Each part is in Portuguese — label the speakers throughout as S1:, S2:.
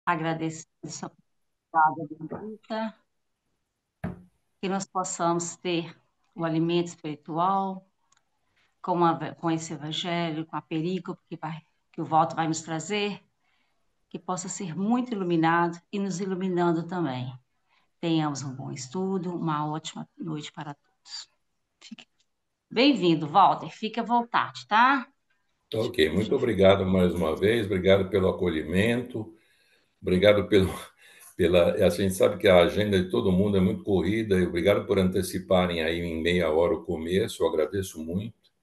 S1: Agradecer essa palavra bendita, que nós possamos ter o alimento espiritual com esse evangelho, com a perícope que o voto vai nos trazer, que possa ser muito iluminado e nos iluminando também. Tenhamos um bom estudo, uma ótima noite para todos. Bem-vindo, Walter. Fique à vontade, tá?
S2: Ok, muito obrigado mais uma vez, obrigado pelo acolhimento, obrigado a gente sabe que a agenda de todo mundo é muito corrida, e obrigado por anteciparem aí em meia hora o começo, eu agradeço muito,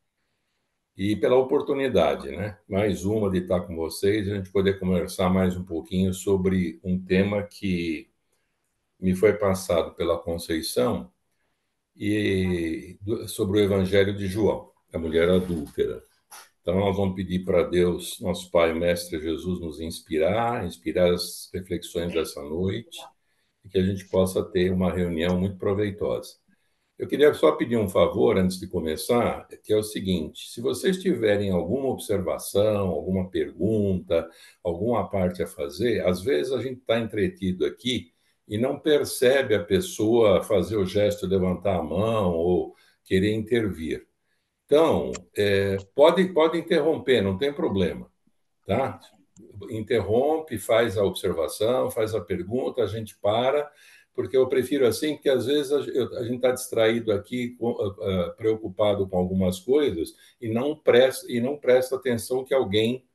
S2: e pela oportunidade, né? Mais uma de estar com vocês, a gente poder conversar mais um pouquinho sobre um tema que me foi passado pela Conceição, sobre o Evangelho de João, a mulher adúltera. Então, nós vamos pedir para Deus, nosso Pai, Mestre Jesus, nos inspirar as reflexões dessa noite, e que a gente possa ter uma reunião muito proveitosa. Eu queria só pedir um favor antes de começar, que é o seguinte: se vocês tiverem alguma observação, alguma pergunta, alguma parte a fazer, às vezes a gente está entretido aqui e não percebe a pessoa fazer o gesto de levantar a mão ou querer intervir. Então, pode interromper, não tem problema, tá? Interrompe, faz a observação, faz a pergunta, a gente para, porque eu prefiro assim, porque às vezes a gente está distraído aqui, preocupado com algumas coisas, e não presta atenção que alguém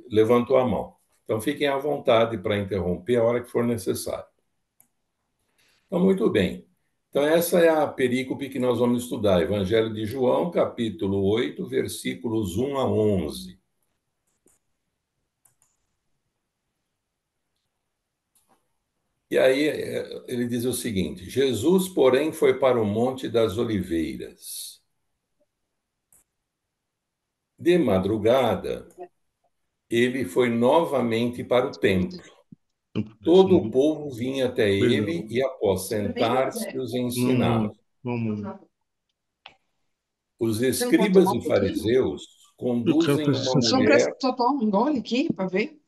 S2: levantou a mão. Então, fiquem à vontade para interromper a hora que for necessário. Então, muito bem. Então, essa é a perícope que nós vamos estudar, Evangelho de João, capítulo 8, versículos 1 a 11. E aí ele diz o seguinte: Jesus, porém, foi para o Monte das Oliveiras. De madrugada, ele foi novamente para o templo. Todo o povo vinha até ele e, após sentar-se, os ensinava. Os
S3: Você não quer
S2: escribas
S3: tomar um
S2: e
S3: pouquinho?
S2: fariseus conduzem uma
S3: Você não quer
S2: mulher.
S3: só tomar um gole aqui para ver?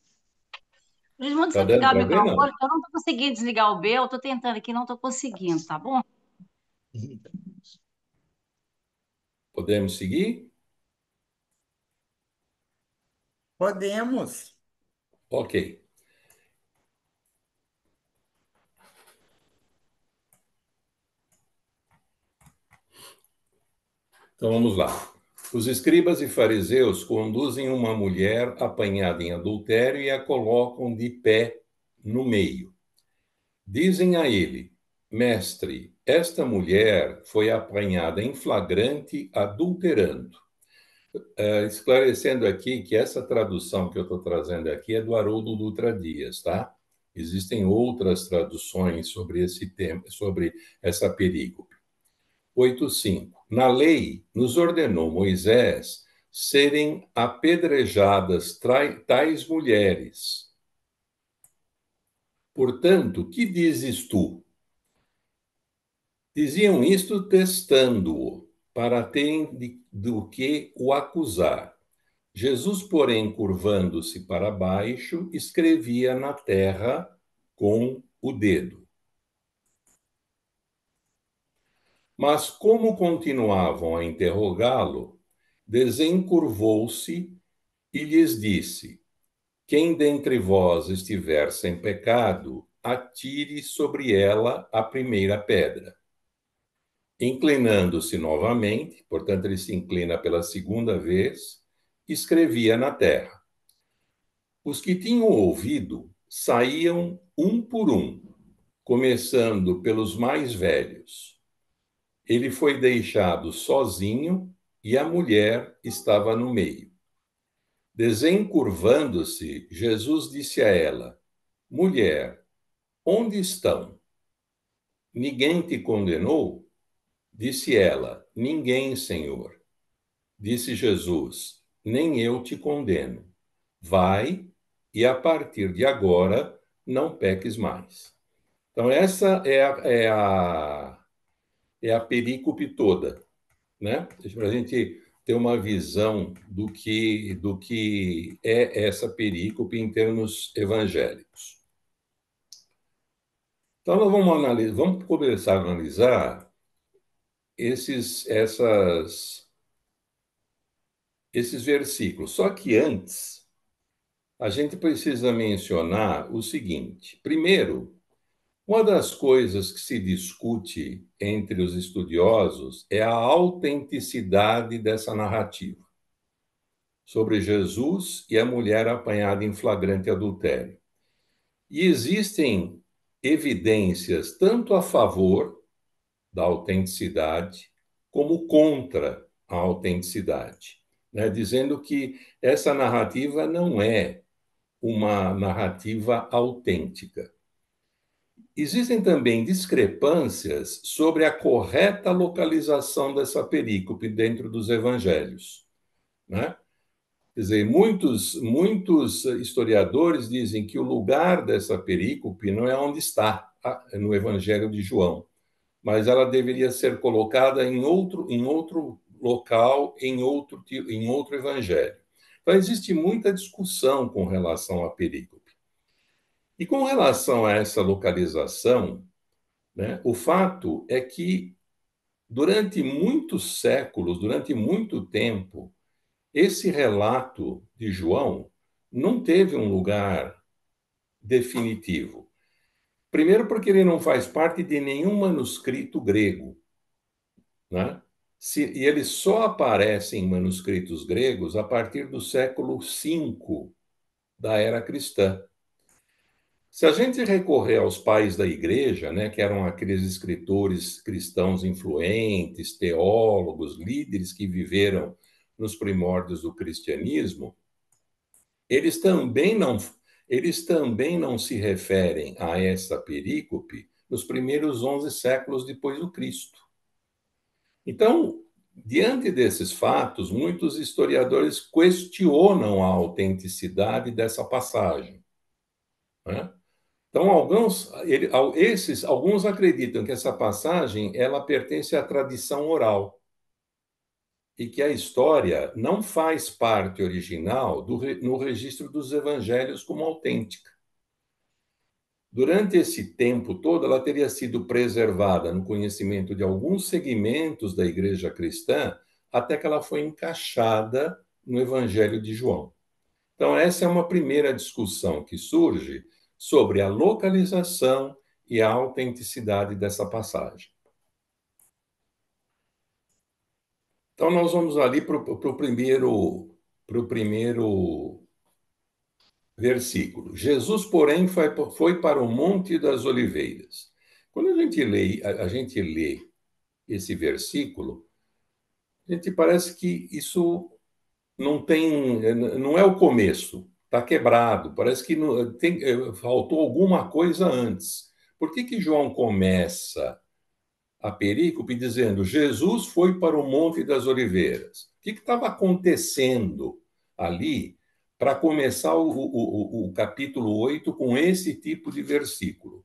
S1: Manda
S2: Tá
S1: você
S2: dando
S1: ligar o
S2: para ver, não?
S1: microfone, que eu não estou conseguindo desligar o B, eu estou tentando aqui, não estou conseguindo, tá bom?
S2: Podemos seguir?
S4: Podemos.
S2: Ok. Então vamos lá. Os escribas e fariseus conduzem uma mulher apanhada em adultério e a colocam de pé no meio. Dizem a ele: Mestre, esta mulher foi apanhada em flagrante adulterando. Esclarecendo aqui que essa tradução que eu estou trazendo aqui é do Haroldo Dutra Dias, tá? Existem outras traduções sobre esse tema, sobre essa perícope. 8:5. Na lei, nos ordenou Moisés serem apedrejadas tais mulheres. Portanto, que dizes tu? Diziam isto testando-o, para terem do que o acusar. Jesus, porém, curvando-se para baixo, escrevia na terra com o dedo. Mas como continuavam a interrogá-lo, desencurvou-se e lhes disse: Quem dentre vós estiver sem pecado, atire sobre ela a primeira pedra. Inclinando-se novamente, portanto, ele se inclina pela segunda vez, escrevia na terra. Os que tinham ouvido saíam um por um, começando pelos mais velhos. Ele foi deixado sozinho e a mulher estava no meio. Desencurvando-se, Jesus disse a ela: Mulher, onde estão? Ninguém te condenou? Disse ela: Ninguém, Senhor. Disse Jesus: Nem eu te condeno. Vai e a partir de agora não peques mais. Então, essa é a perícope toda, né? Para a gente ter uma visão do que é essa perícope em termos evangélicos. Então, nós vamos começar a analisar esses versículos. Só que antes, a gente precisa mencionar o seguinte. Primeiro, uma das coisas que se discute entre os estudiosos é a autenticidade dessa narrativa sobre Jesus e a mulher apanhada em flagrante adultério. E existem evidências tanto a favor da autenticidade como contra a autenticidade, né? Dizendo que essa narrativa não é uma narrativa autêntica. Existem também discrepâncias sobre a correta localização dessa perícope dentro dos evangelhos, né? Quer dizer, muitos historiadores dizem que o lugar dessa perícope não é onde está no Evangelho de João, mas ela deveria ser colocada em outro local, em outro evangelho. Então, existe muita discussão com relação à perícope. E com relação a essa localização, né, o fato é que, durante muitos séculos, durante muito tempo, esse relato de João não teve um lugar definitivo. Primeiro, porque ele não faz parte de nenhum manuscrito grego, né? E ele só aparece em manuscritos gregos a partir do século V da era cristã. Se a gente recorrer aos pais da igreja, né, que eram aqueles escritores cristãos influentes, teólogos, líderes que viveram nos primórdios do cristianismo, eles também não se referem a essa perícope nos primeiros 11 séculos depois do Cristo. Então, diante desses fatos, muitos historiadores questionam a autenticidade dessa passagem, né? Então, alguns acreditam que essa passagem ela pertence à tradição oral e que a história não faz parte original no registro dos evangelhos como autêntica. Durante esse tempo todo, ela teria sido preservada no conhecimento de alguns segmentos da igreja cristã, até que ela foi encaixada no Evangelho de João. Então, essa é uma primeira discussão que surge sobre a localização e a autenticidade dessa passagem. Então, nós vamos ali para o primeiro versículo. Jesus, porém, foi para o Monte das Oliveiras. Quando a gente lê esse versículo, a gente parece que isso não é o começo, está quebrado, parece que faltou alguma coisa antes. Por que João começa a perícope dizendo Jesus foi para o Monte das Oliveiras? O que estava acontecendo ali para começar o capítulo 8 com esse tipo de versículo?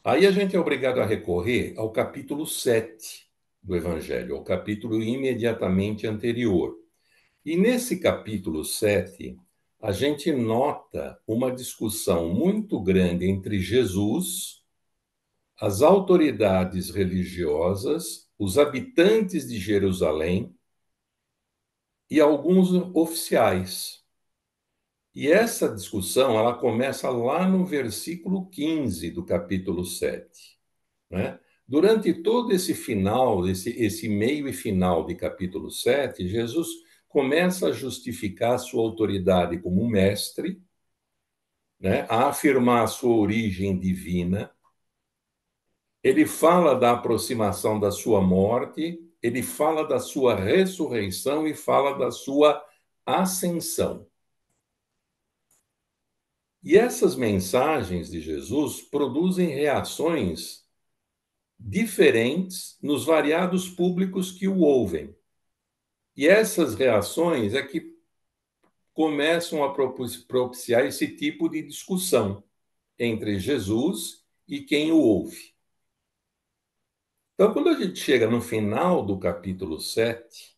S2: Aí a gente é obrigado a recorrer ao capítulo 7 do Evangelho, ao capítulo imediatamente anterior. E nesse capítulo 7, a gente nota uma discussão muito grande entre Jesus, as autoridades religiosas, os habitantes de Jerusalém e alguns oficiais. E essa discussão ela começa lá no versículo 15 do capítulo 7, né? Durante todo esse final, esse meio e final de capítulo 7, Jesus começa a justificar sua autoridade como mestre, né? A afirmar a sua origem divina. Ele fala da aproximação da sua morte, ele fala da sua ressurreição e fala da sua ascensão. E essas mensagens de Jesus produzem reações diferentes nos variados públicos que o ouvem. E essas reações é que começam a propiciar esse tipo de discussão entre Jesus e quem o ouve. Então, quando a gente chega no final do capítulo 7,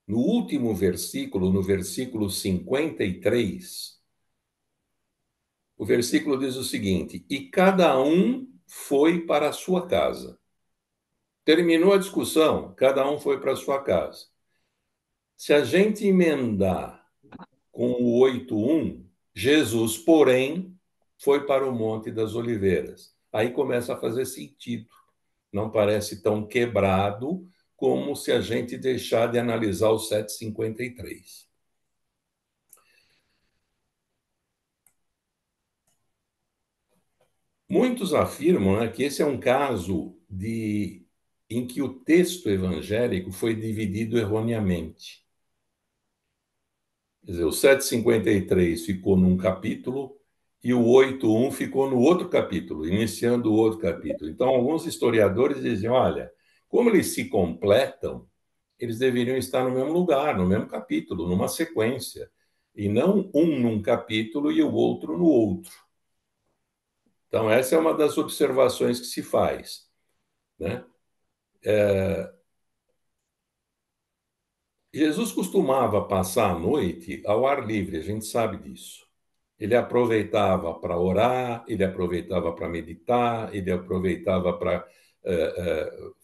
S2: no último versículo, no versículo 53, o versículo diz o seguinte: E cada um foi para a sua casa. Terminou a discussão, cada um foi para a sua casa. Se a gente emendar com o 8:1, Jesus, porém, foi para o Monte das Oliveiras. Aí começa a fazer sentido. Não parece tão quebrado como se a gente deixar de analisar o 7:53. Muitos afirmam, né, que esse é um caso em que o texto evangélico foi dividido erroneamente. Quer dizer, o 7:53 ficou num capítulo e o 8:1 ficou no outro capítulo, iniciando o outro capítulo. Então, alguns historiadores dizem, olha, como eles se completam, eles deveriam estar no mesmo lugar, no mesmo capítulo, numa sequência, e não um num capítulo e o outro no outro. Então, essa é uma das observações que se faz, né? Jesus costumava passar a noite ao ar livre, a gente sabe disso. Ele aproveitava para orar, ele aproveitava para meditar, ele aproveitava para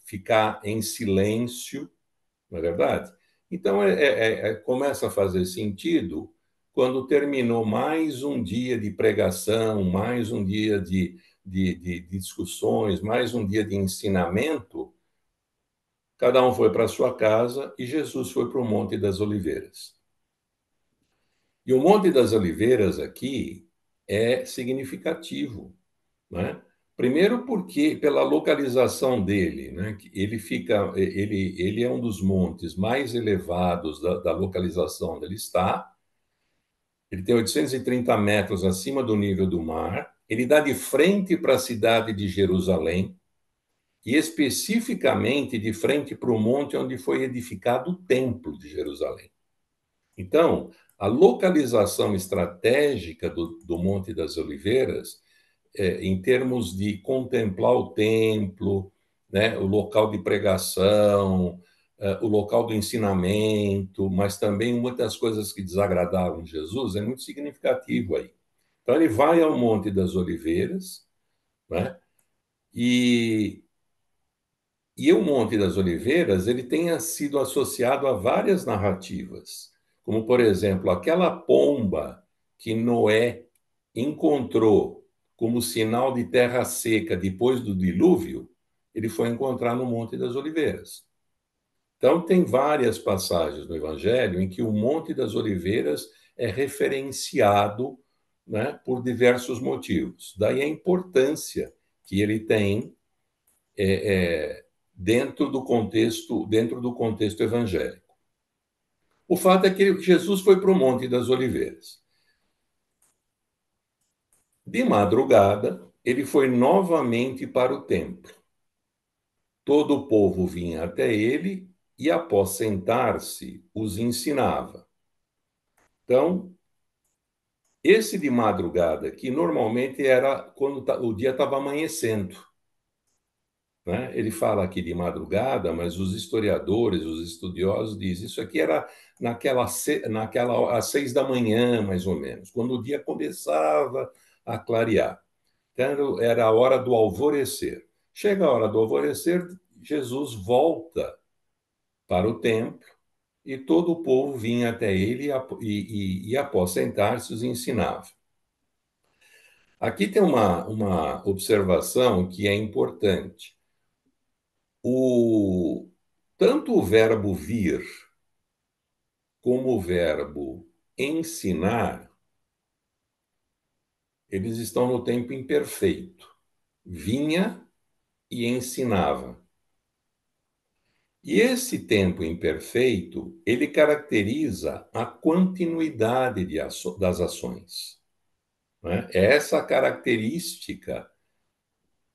S2: ficar em silêncio, não é verdade? Então, começa a fazer sentido quando terminou mais um dia de pregação, mais um dia de discussões, mais um dia de ensinamento, cada um foi para a sua casa e Jesus foi para o Monte das Oliveiras. E o Monte das Oliveiras aqui é significativo, né? Primeiro porque pela localização dele, né? Ele é um dos montes mais elevados da localização onde ele está. Ele tem 830 metros acima do nível do mar. Ele dá de frente para a cidade de Jerusalém e especificamente de frente para o monte onde foi edificado o Templo de Jerusalém. Então, a localização estratégica do Monte das Oliveiras, em termos de contemplar o templo, né, o local de pregação, o local do ensinamento, mas também muitas coisas que desagradavam Jesus, é muito significativo aí. Então, ele vai ao Monte das Oliveiras, né, e e o Monte das Oliveiras, ele tenha sido associado a várias narrativas, como, por exemplo, aquela pomba que Noé encontrou como sinal de terra seca depois do dilúvio, ele foi encontrar no Monte das Oliveiras. Então, tem várias passagens no Evangelho em que o Monte das Oliveiras é referenciado, né, por diversos motivos. Daí a importância que ele tem dentro do contexto evangélico. O fato é que Jesus foi para o Monte das Oliveiras. De madrugada, ele foi novamente para o templo. Todo o povo vinha até ele e, após sentar-se, os ensinava. Então, esse de madrugada, que normalmente era quando o dia estava amanhecendo, né? Ele fala aqui de madrugada, mas os historiadores, os estudiosos dizem isso aqui era às 6 da manhã, mais ou menos, quando o dia começava a clarear. Então, era a hora do alvorecer. Chega a hora do alvorecer, Jesus volta para o templo e todo o povo vinha até ele e após sentar-se, os ensinava. Aqui tem uma observação que é importante. Tanto o verbo vir como o verbo ensinar, eles estão no tempo imperfeito. Vinha e ensinava. E esse tempo imperfeito, ele caracteriza a continuidade das ações, né? É essa característica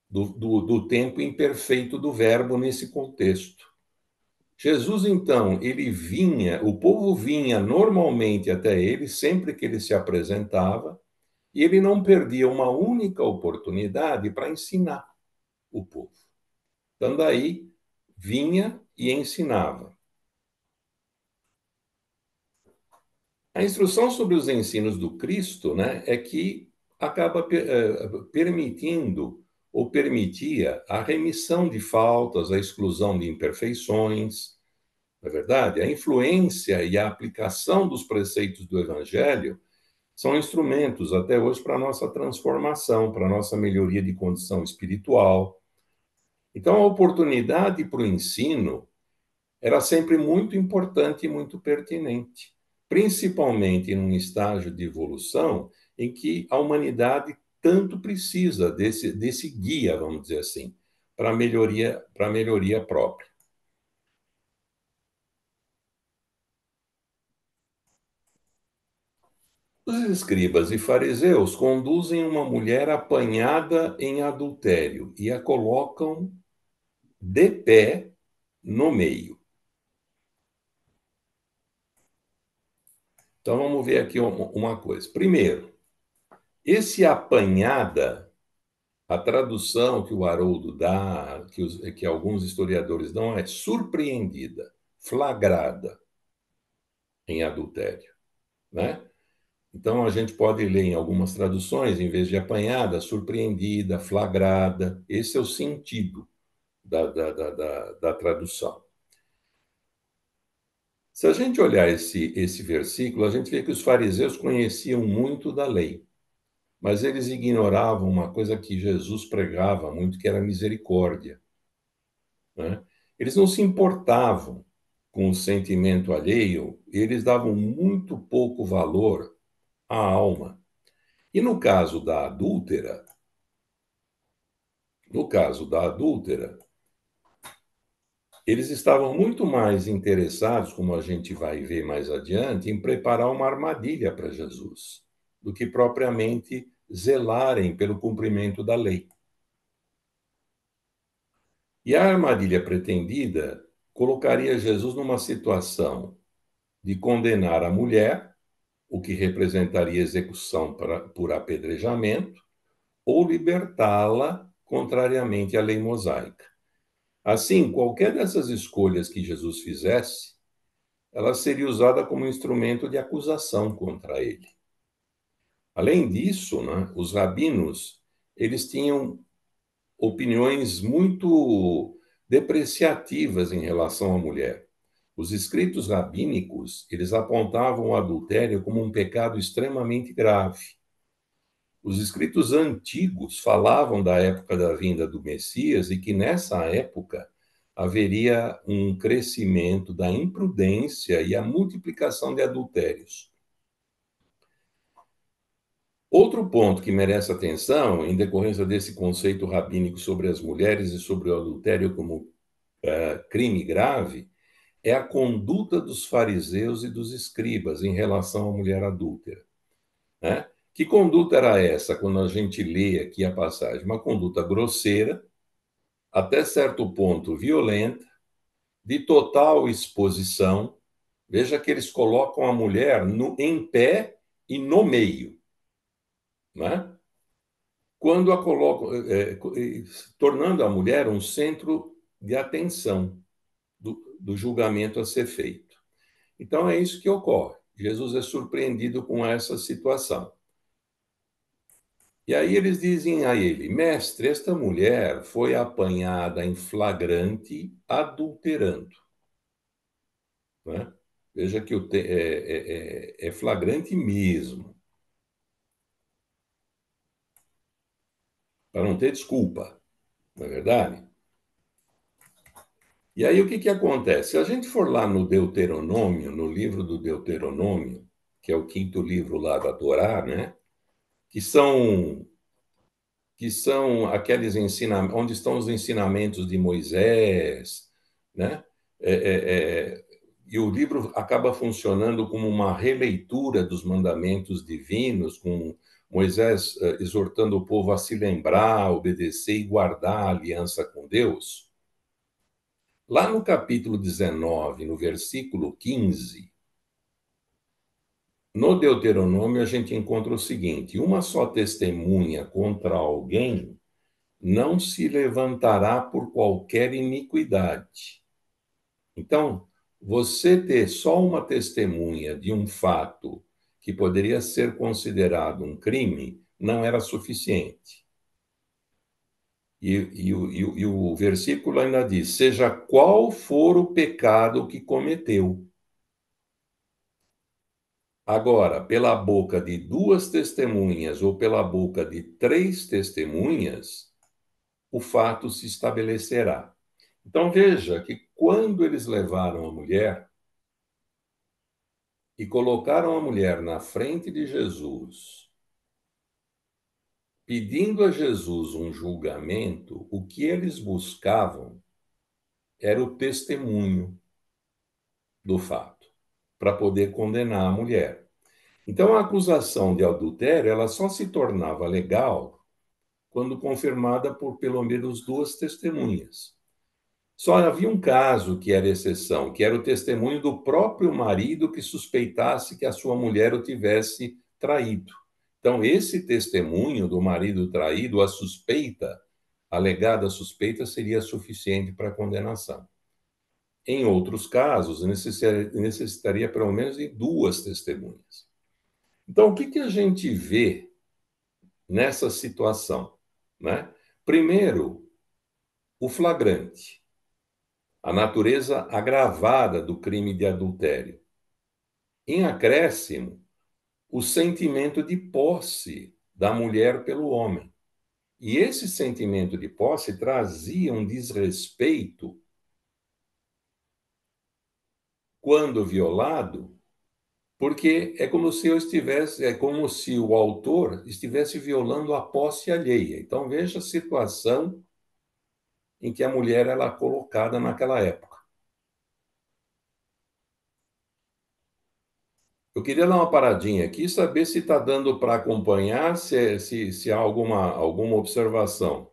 S2: do tempo imperfeito do verbo nesse contexto. Jesus, então, ele vinha, o povo vinha normalmente até ele, sempre que ele se apresentava, e ele não perdia uma única oportunidade para ensinar o povo. Então, daí, vinha e ensinava. A instrução sobre os ensinos do Cristo, né, é que acaba permitindo ou permitia a remissão de faltas, a exclusão de imperfeições, não é verdade? A influência e a aplicação dos preceitos do Evangelho são instrumentos até hoje para a nossa transformação, para a nossa melhoria de condição espiritual. Então, a oportunidade para o ensino era sempre muito importante e muito pertinente, principalmente num estágio de evolução em que a humanidade tanto precisa desse guia, vamos dizer assim, para a melhoria própria. Os escribas e fariseus conduzem uma mulher apanhada em adultério e a colocam de pé no meio. Então vamos ver aqui uma coisa. Primeiro, esse apanhada, a tradução que o Haroldo dá, que alguns historiadores dão, é surpreendida, flagrada em adultério, né? Então a gente pode ler em algumas traduções, em vez de apanhada, surpreendida, flagrada. Esse é o sentido da tradução. Se a gente olhar esse versículo, a gente vê que os fariseus conheciam muito da lei, mas eles ignoravam uma coisa que Jesus pregava muito, que era a misericórdia, né? Eles não se importavam com o sentimento alheio, eles davam muito pouco valor à alma. E no caso da adúltera, eles estavam muito mais interessados, como a gente vai ver mais adiante, em preparar uma armadilha para Jesus, do que propriamente zelarem pelo cumprimento da lei. E a armadilha pretendida colocaria Jesus numa situação de condenar a mulher, o que representaria execução por apedrejamento, ou libertá-la contrariamente à lei mosaica. Assim, qualquer dessas escolhas que Jesus fizesse, ela seria usada como instrumento de acusação contra ele. Além disso, né, os rabinos, eles tinham opiniões muito depreciativas em relação à mulher. Os escritos rabínicos, eles apontavam o adultério como um pecado extremamente grave. Os escritos antigos falavam da época da vinda do Messias e que nessa época haveria um crescimento da imprudência e a multiplicação de adultérios. Outro ponto que merece atenção, em decorrência desse conceito rabínico sobre as mulheres e sobre o adultério como crime grave, é a conduta dos fariseus e dos escribas em relação à mulher adúltera, né? Que conduta era essa, quando a gente lê aqui a passagem? Uma conduta grosseira, até certo ponto violenta, de total exposição. Veja que eles colocam a mulher em pé e no meio, né? Quando a colocam, tornando a mulher um centro de atenção do julgamento a ser feito. Então é isso que ocorre. Jesus é surpreendido com essa situação. E aí eles dizem a ele: mestre, esta mulher foi apanhada em flagrante adulterando. Né? Veja que é flagrante mesmo, para não ter desculpa, não é verdade? E aí o que acontece? Se a gente for lá no Deuteronômio, no livro do Deuteronômio, que é o quinto livro lá da Torá, né? que são aqueles ensinamentos, onde estão os ensinamentos de Moisés, né? E o livro acaba funcionando como uma releitura dos mandamentos divinos, com Moisés exortando o povo a se lembrar, obedecer e guardar a aliança com Deus. Lá no capítulo 19, no versículo 15, no Deuteronômio, a gente encontra o seguinte: uma só testemunha contra alguém não se levantará por qualquer iniquidade. Então, você ter só uma testemunha de um fato que poderia ser considerado um crime não era suficiente. E o versículo ainda diz: seja qual for o pecado que cometeu. Agora, pela boca de duas testemunhas ou pela boca de três testemunhas, o fato se estabelecerá. Então veja que quando eles levaram a mulher e colocaram a mulher na frente de Jesus, pedindo a Jesus um julgamento, o que eles buscavam era o testemunho do fato, para poder condenar a mulher. Então a acusação de adultério, ela só se tornava legal quando confirmada por pelo menos duas testemunhas. Só havia um caso que era exceção, que era o testemunho do próprio marido que suspeitasse que a sua mulher o tivesse traído. Então, esse testemunho do marido traído, a suspeita, a alegada suspeita, seria suficiente para a condenação. Em outros casos, necessitaria pelo menos de duas testemunhas. Então, o que a gente vê nessa situação, né? Primeiro, o flagrante, a natureza agravada do crime de adultério. Em acréscimo, o sentimento de posse da mulher pelo homem. E esse sentimento de posse trazia um desrespeito, quando violado, porque é como se é como se o autor estivesse violando a posse alheia. Então veja a situação em que a mulher ela é colocada naquela época. Eu queria dar uma paradinha aqui, saber se está dando para acompanhar, se há alguma observação.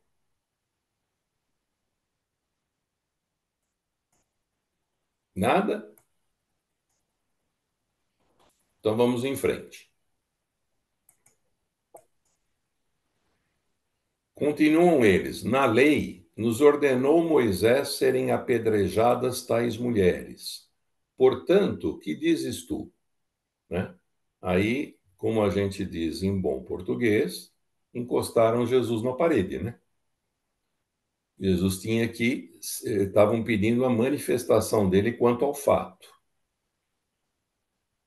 S2: Nada? Então vamos em frente. Continuam eles. Na lei, nos ordenou Moisés serem apedrejadas tais mulheres. Portanto, que dizes tu? Né? Aí, como a gente diz em bom português, encostaram Jesus na parede, né? Jesus tinha que, estavam pedindo a manifestação dele quanto ao fato.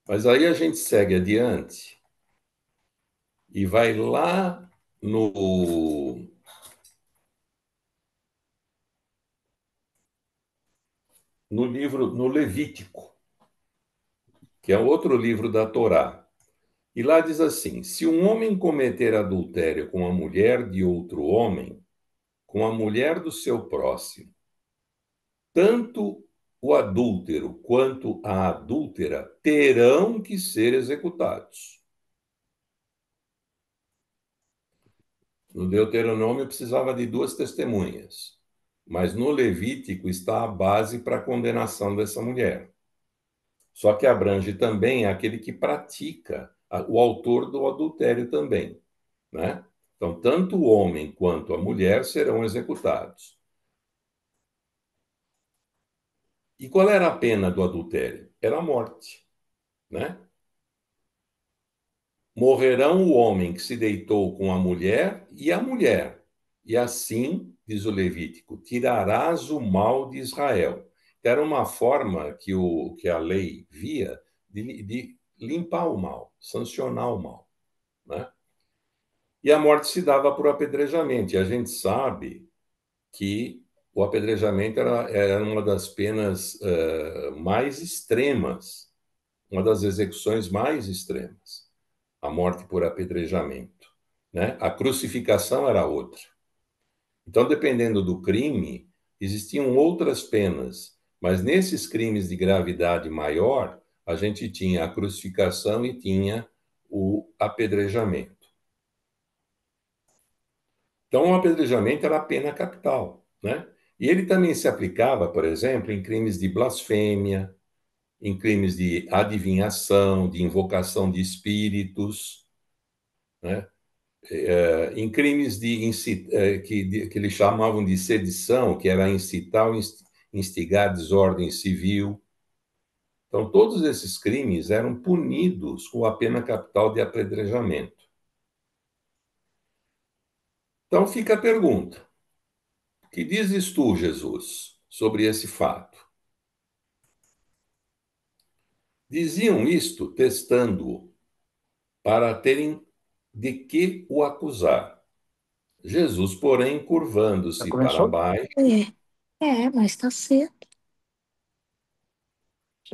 S2: Mas aí a gente segue adiante e vai lá no livro, no Levítico, que é outro livro da Torá. E lá diz assim: se um homem cometer adultério com a mulher de outro homem, com a mulher do seu próximo, tanto o adúltero quanto a adúltera terão que ser executados. No Deuteronômio precisava de duas testemunhas, mas no Levítico está a base para a condenação dessa mulher. Só que abrange também aquele que pratica, o autor do adultério também, né? Então, tanto o homem quanto a mulher serão executados. E qual era a pena do adultério? Era a morte, né? Morrerão o homem que se deitou com a mulher e a mulher. E assim, diz o Levítico, tirarás o mal de Israel. Era uma forma que a lei via de limpar o mal, sancionar o mal, né? E a morte se dava por apedrejamento. E a gente sabe que o apedrejamento era uma das penas mais extremas, uma das execuções mais extremas, a morte por apedrejamento, né? A crucificação era outra. Então, dependendo do crime, existiam outras penas, mas nesses crimes de gravidade maior, a gente tinha a crucificação e tinha o apedrejamento. Então, o apedrejamento era a pena capital, né? E ele também se aplicava, por exemplo, em crimes de blasfêmia, em crimes de adivinhação, de invocação de espíritos, né? Em crimes que eles chamavam de sedição, que era incitar ou instigar desordem civil. Então, todos esses crimes eram punidos com a pena capital de apedrejamento. Então, fica a pergunta: o que dizes tu, Jesus, sobre esse fato? Diziam isto testando-o, para terem de que o acusar. Jesus, porém,
S4: Já
S2: curvando-se para
S4: começou?
S2: baixo,
S5: Mas tá cedo.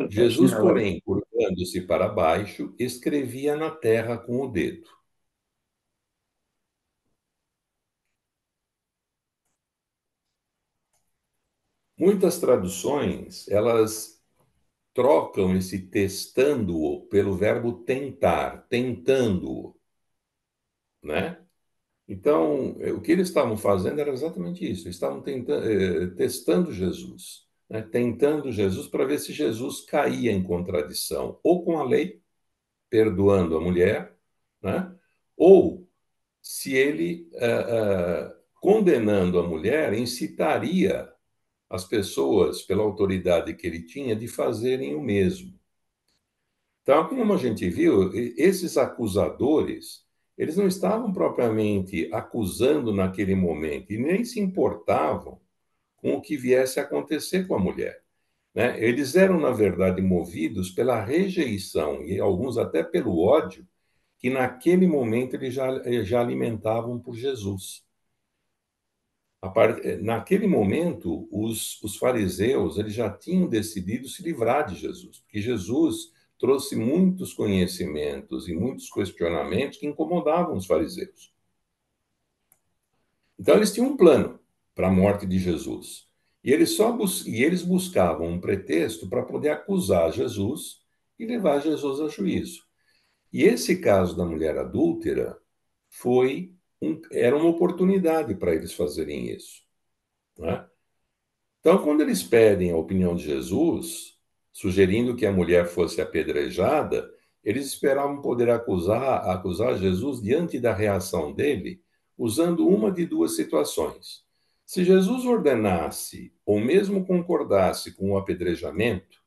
S2: Jesus, porém, curvando-se para baixo, escrevia na terra com o dedo. Muitas traduções, elas trocam esse testando-o pelo verbo tentar, tentando-o, né? Então, o que eles estavam fazendo era exatamente isso. Eles estavam testando Jesus, né? Tentando Jesus para ver se Jesus caía em contradição ou com a lei, perdoando a mulher, né? Ou se ele, condenando a mulher, incitaria as pessoas, pela autoridade que ele tinha, de fazerem o mesmo. Então, como a gente viu, esses acusadores, eles não estavam propriamente acusando naquele momento e nem se importavam com o que viesse a acontecer com a mulher, né? Eles eram, na verdade, movidos pela rejeição e alguns até pelo ódio que naquele momento eles já alimentavam por Jesus. Naquele momento, os fariseus eles já tinham decidido se livrar de Jesus, porque Jesus trouxe muitos conhecimentos e muitos questionamentos que incomodavam os fariseus. Então, eles tinham um plano para a morte de Jesus. E eles buscavam um pretexto para poder acusar Jesus e levar Jesus a juízo. E esse caso da mulher adúltera era uma oportunidade para eles fazerem isso, né? Então, quando eles pedem a opinião de Jesus, sugerindo que a mulher fosse apedrejada, eles esperavam poder acusar Jesus diante da reação dele, usando uma de duas situações. Se Jesus ordenasse ou mesmo concordasse com o apedrejamento,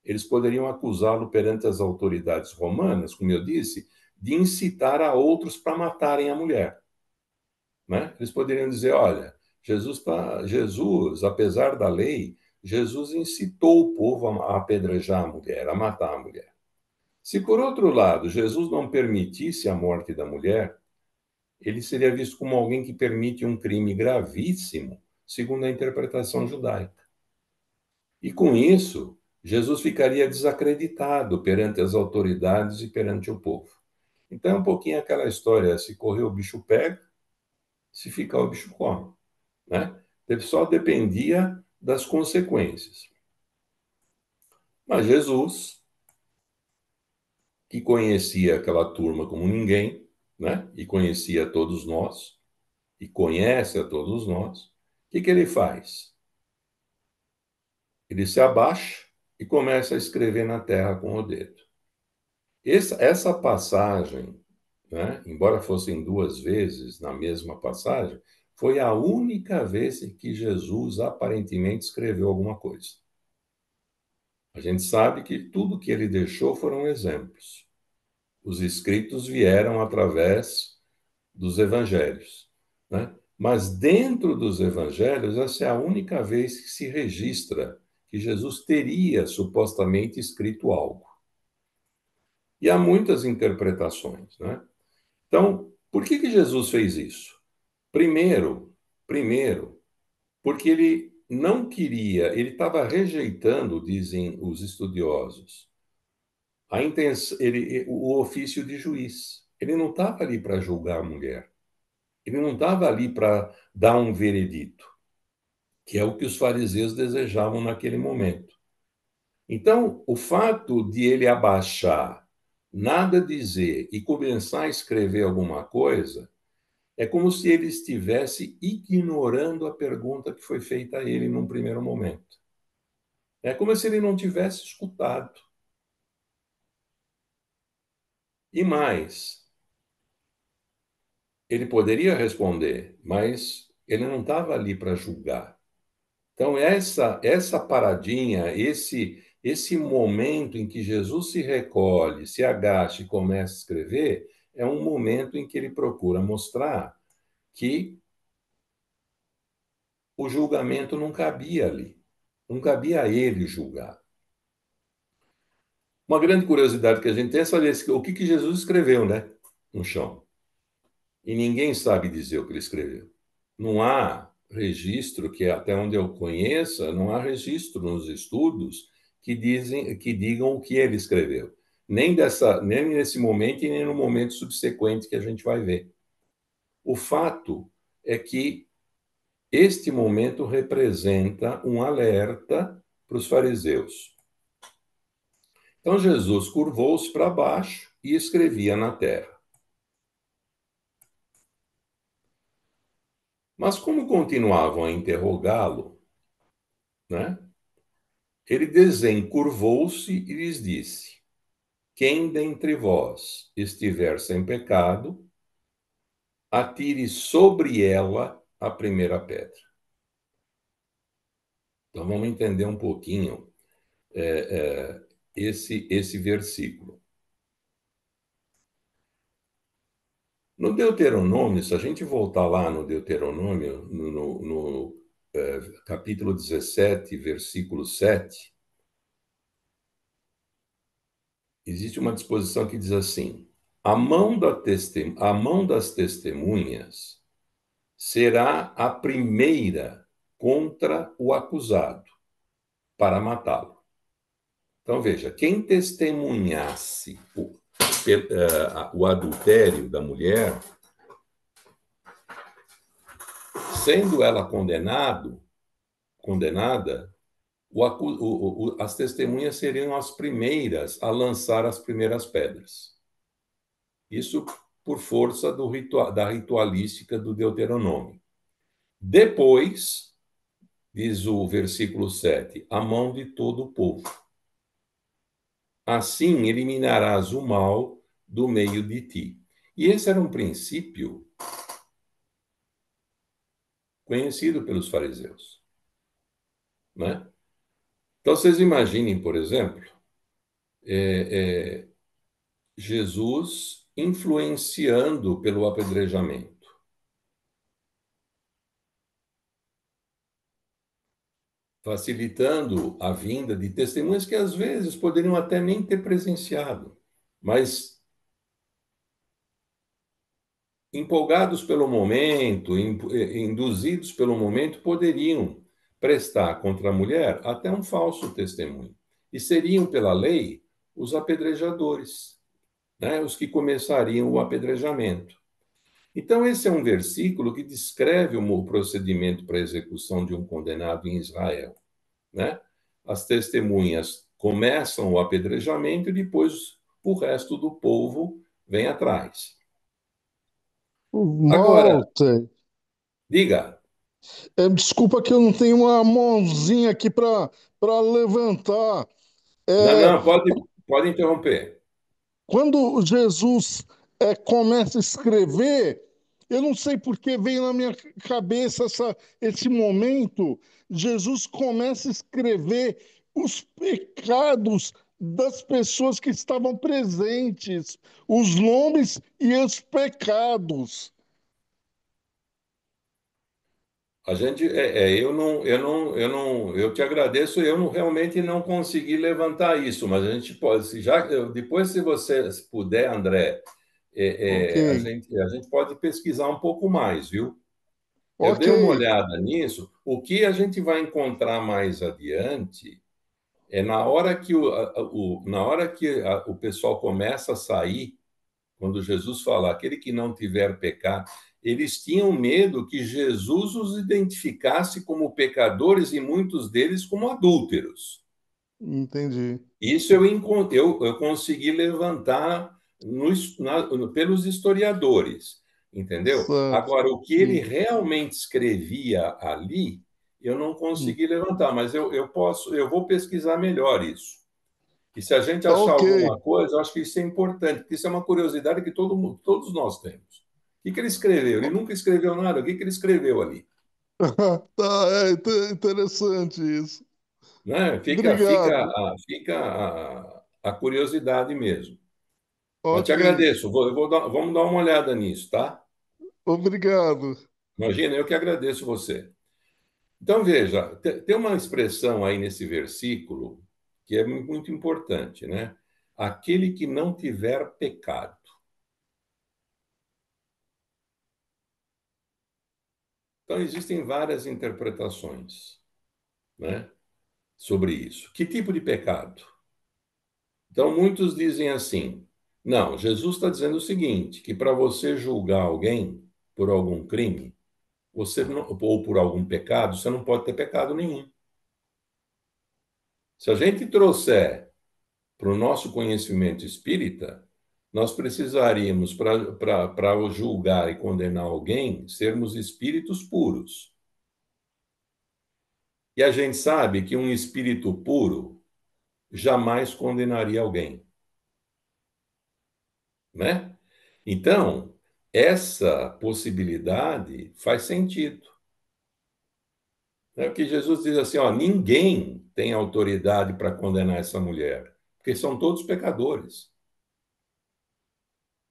S2: eles poderiam acusá-lo perante as autoridades romanas, como eu disse, de incitar a outros para matarem a mulher, né? Eles poderiam dizer, olha, Jesus, apesar da lei, Jesus incitou o povo a apedrejar a mulher, a matar a mulher. Se, por outro lado, Jesus não permitisse a morte da mulher, ele seria visto como alguém que permite um crime gravíssimo, segundo a interpretação judaica. E com isso, Jesus ficaria desacreditado perante as autoridades e perante o povo. Então, é um pouquinho aquela história: se correr o bicho pega, se ficar o bicho come, né? Só dependia das consequências. Mas Jesus, que conhecia aquela turma como ninguém, né? E conhecia todos nós, e conhece a todos nós, o que ele faz? Ele se abaixa e começa a escrever na terra com o dedo. Essa passagem, né, embora fossem duas vezes na mesma passagem, foi a única vez em que Jesus aparentemente escreveu alguma coisa. A gente sabe que tudo que ele deixou foram exemplos. Os escritos vieram através dos evangelhos, né? Mas dentro dos evangelhos, essa é a única vez que se registra que Jesus teria supostamente escrito algo. E há muitas interpretações, né? Então, por que Jesus fez isso? Primeiro, porque ele não queria, ele estava rejeitando, dizem os estudiosos, o ofício de juiz. Ele não estava ali para julgar a mulher. Ele não estava ali para dar um veredito, que é o que os fariseus desejavam naquele momento. Então, o fato de ele abaixar, nada dizer e começar a escrever alguma coisa, É como se ele estivesse ignorando a pergunta que foi feita a ele num primeiro momento. É como se ele não tivesse escutado. E mais, ele poderia responder, mas ele não estava ali para julgar. Então, essa paradinha, esse momento em que Jesus se recolhe, se agacha e começa a escrever, é um momento em que ele procura mostrar que o julgamento não cabia ali. Não cabia a ele julgar. Uma grande curiosidade que a gente tem é saber o que Jesus escreveu, né? No chão. E ninguém sabe dizer o que ele escreveu. Não há registro, que até onde eu conheça, não há registro nos estudos que digam o que ele escreveu. Nem nesse momento e nem no momento subsequente que a gente vai ver. O fato é que este momento representa um alerta para os fariseus. Então Jesus curvou-se para baixo e escrevia na terra. Mas como continuavam a interrogá-lo, né? Ele desencurvou-se e lhes disse: quem dentre vós estiver sem pecado, atire sobre ela a primeira pedra. Então vamos entender um pouquinho esse versículo. No Deuteronômio, se a gente voltar lá no Deuteronômio, no capítulo 17, versículo 7, existe uma disposição que diz assim: a mão das testemunhas será a primeira contra o acusado, para matá-lo. Então, veja, quem testemunhasse o adultério da mulher, sendo ela condenada, as testemunhas seriam as primeiras a lançar as primeiras pedras. Isso por força da ritualística do Deuteronômio. Depois, diz o versículo 7, a mão de todo o povo. Assim eliminarás o mal do meio de ti. E esse era um princípio conhecido pelos fariseus, né? Então, vocês imaginem, por exemplo, Jesus influenciando pelo apedrejamento, facilitando a vinda de testemunhas que às vezes poderiam até nem ter presenciado, mas empolgados pelo momento, induzidos pelo momento, poderiam prestar contra a mulher até um falso testemunho. E seriam, pela lei, os apedrejadores, né? Os que começariam o apedrejamento. Então, esse é um versículo que descreve o procedimento para a execução de um condenado em Israel, né? As testemunhas começam o apedrejamento e depois o resto do povo vem atrás. Agora,
S4: Walter,
S2: diga.
S4: desculpa que eu não tenho uma mãozinha aqui para levantar.
S2: Não,
S4: É,
S2: não, pode interromper.
S4: quando Jesus começa a escrever, eu não sei por que veio na minha cabeça esse momento. Jesus começa a escrever os pecados das pessoas que estavam presentes, os nomes e os pecados.
S2: A gente, eu te agradeço, realmente não consegui levantar isso, mas a gente pode, depois, se você puder, André,
S4: Ok,
S2: a gente pode pesquisar um pouco mais, viu? Eu
S4: ok.
S2: dei uma olhada nisso. O que a gente vai encontrar mais adiante é na hora que o pessoal começa a sair, quando Jesus fala, aquele que não tiver pecado, eles tinham medo que Jesus os identificasse como pecadores e muitos deles como adúlteros.
S4: Entendi.
S2: Isso eu consegui levantar pelos historiadores. entendeu?
S4: certo.
S2: Agora, o que ele
S4: Sim.
S2: realmente escrevia ali, eu não consegui levantar, mas eu vou pesquisar melhor isso. E se a gente
S4: Tá
S2: achar
S4: ok.
S2: alguma coisa, eu acho que isso é importante, porque isso é uma curiosidade que todos nós temos. O que ele escreveu? Ele nunca escreveu nada. O que ele escreveu ali?
S4: Tá, é interessante isso.
S2: Né?
S4: Obrigado.
S2: Fica a curiosidade mesmo. Mas te
S4: Ok.
S2: agradeço. Vamos dar uma olhada nisso, tá?
S4: Obrigado.
S2: Imagina, eu que agradeço você. Então, veja, tem uma expressão aí nesse versículo que é muito importante, né? Aquele que não tiver pecado. Então, existem várias interpretações, né, sobre isso. Que tipo de pecado? Então, muitos dizem assim: não, Jesus está dizendo o seguinte, que para você julgar alguém por algum crime, ou por algum pecado, você não pode ter pecado nenhum. Se a gente trouxer para o nosso conhecimento espírita, nós precisaríamos, para julgar e condenar alguém, sermos espíritos puros. E a gente sabe que um espírito puro jamais condenaria alguém, né? Então, essa possibilidade faz sentido. Né? Porque Jesus diz assim, ó, ninguém tem autoridade para condenar essa mulher, porque são todos pecadores.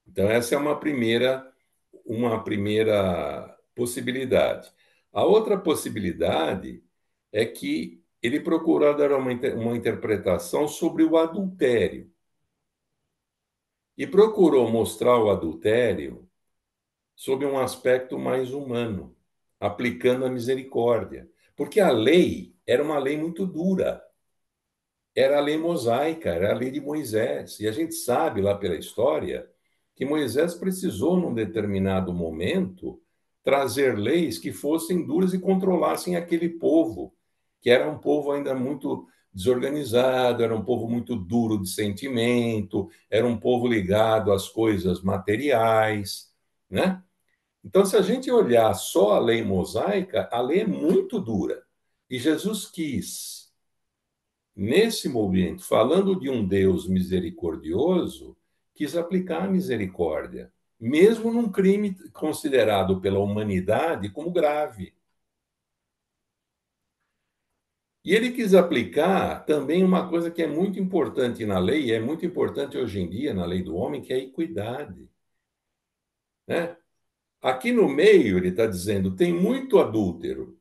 S2: Então, essa é uma primeira possibilidade. A outra possibilidade é que ele procurou dar uma interpretação sobre o adultério e procurou mostrar o adultério sob um aspecto mais humano, aplicando a misericórdia. Porque a lei era uma lei muito dura, era a lei mosaica, era a lei de Moisés. E a gente sabe lá pela história que Moisés precisou, num determinado momento, trazer leis que fossem duras e controlassem aquele povo, que era um povo ainda muito desorganizado, era um povo muito duro de sentimento, era um povo ligado às coisas materiais, né? Então, se a gente olhar só a lei mosaica, a lei é muito dura. E Jesus quis, nesse momento, falando de um Deus misericordioso, quis aplicar a misericórdia, mesmo num crime considerado pela humanidade como grave. E ele quis aplicar também uma coisa que é muito importante na lei, e é muito importante hoje em dia na lei do homem, que é a equidade, né? Aqui no meio, ele está dizendo, tem muito adúltero.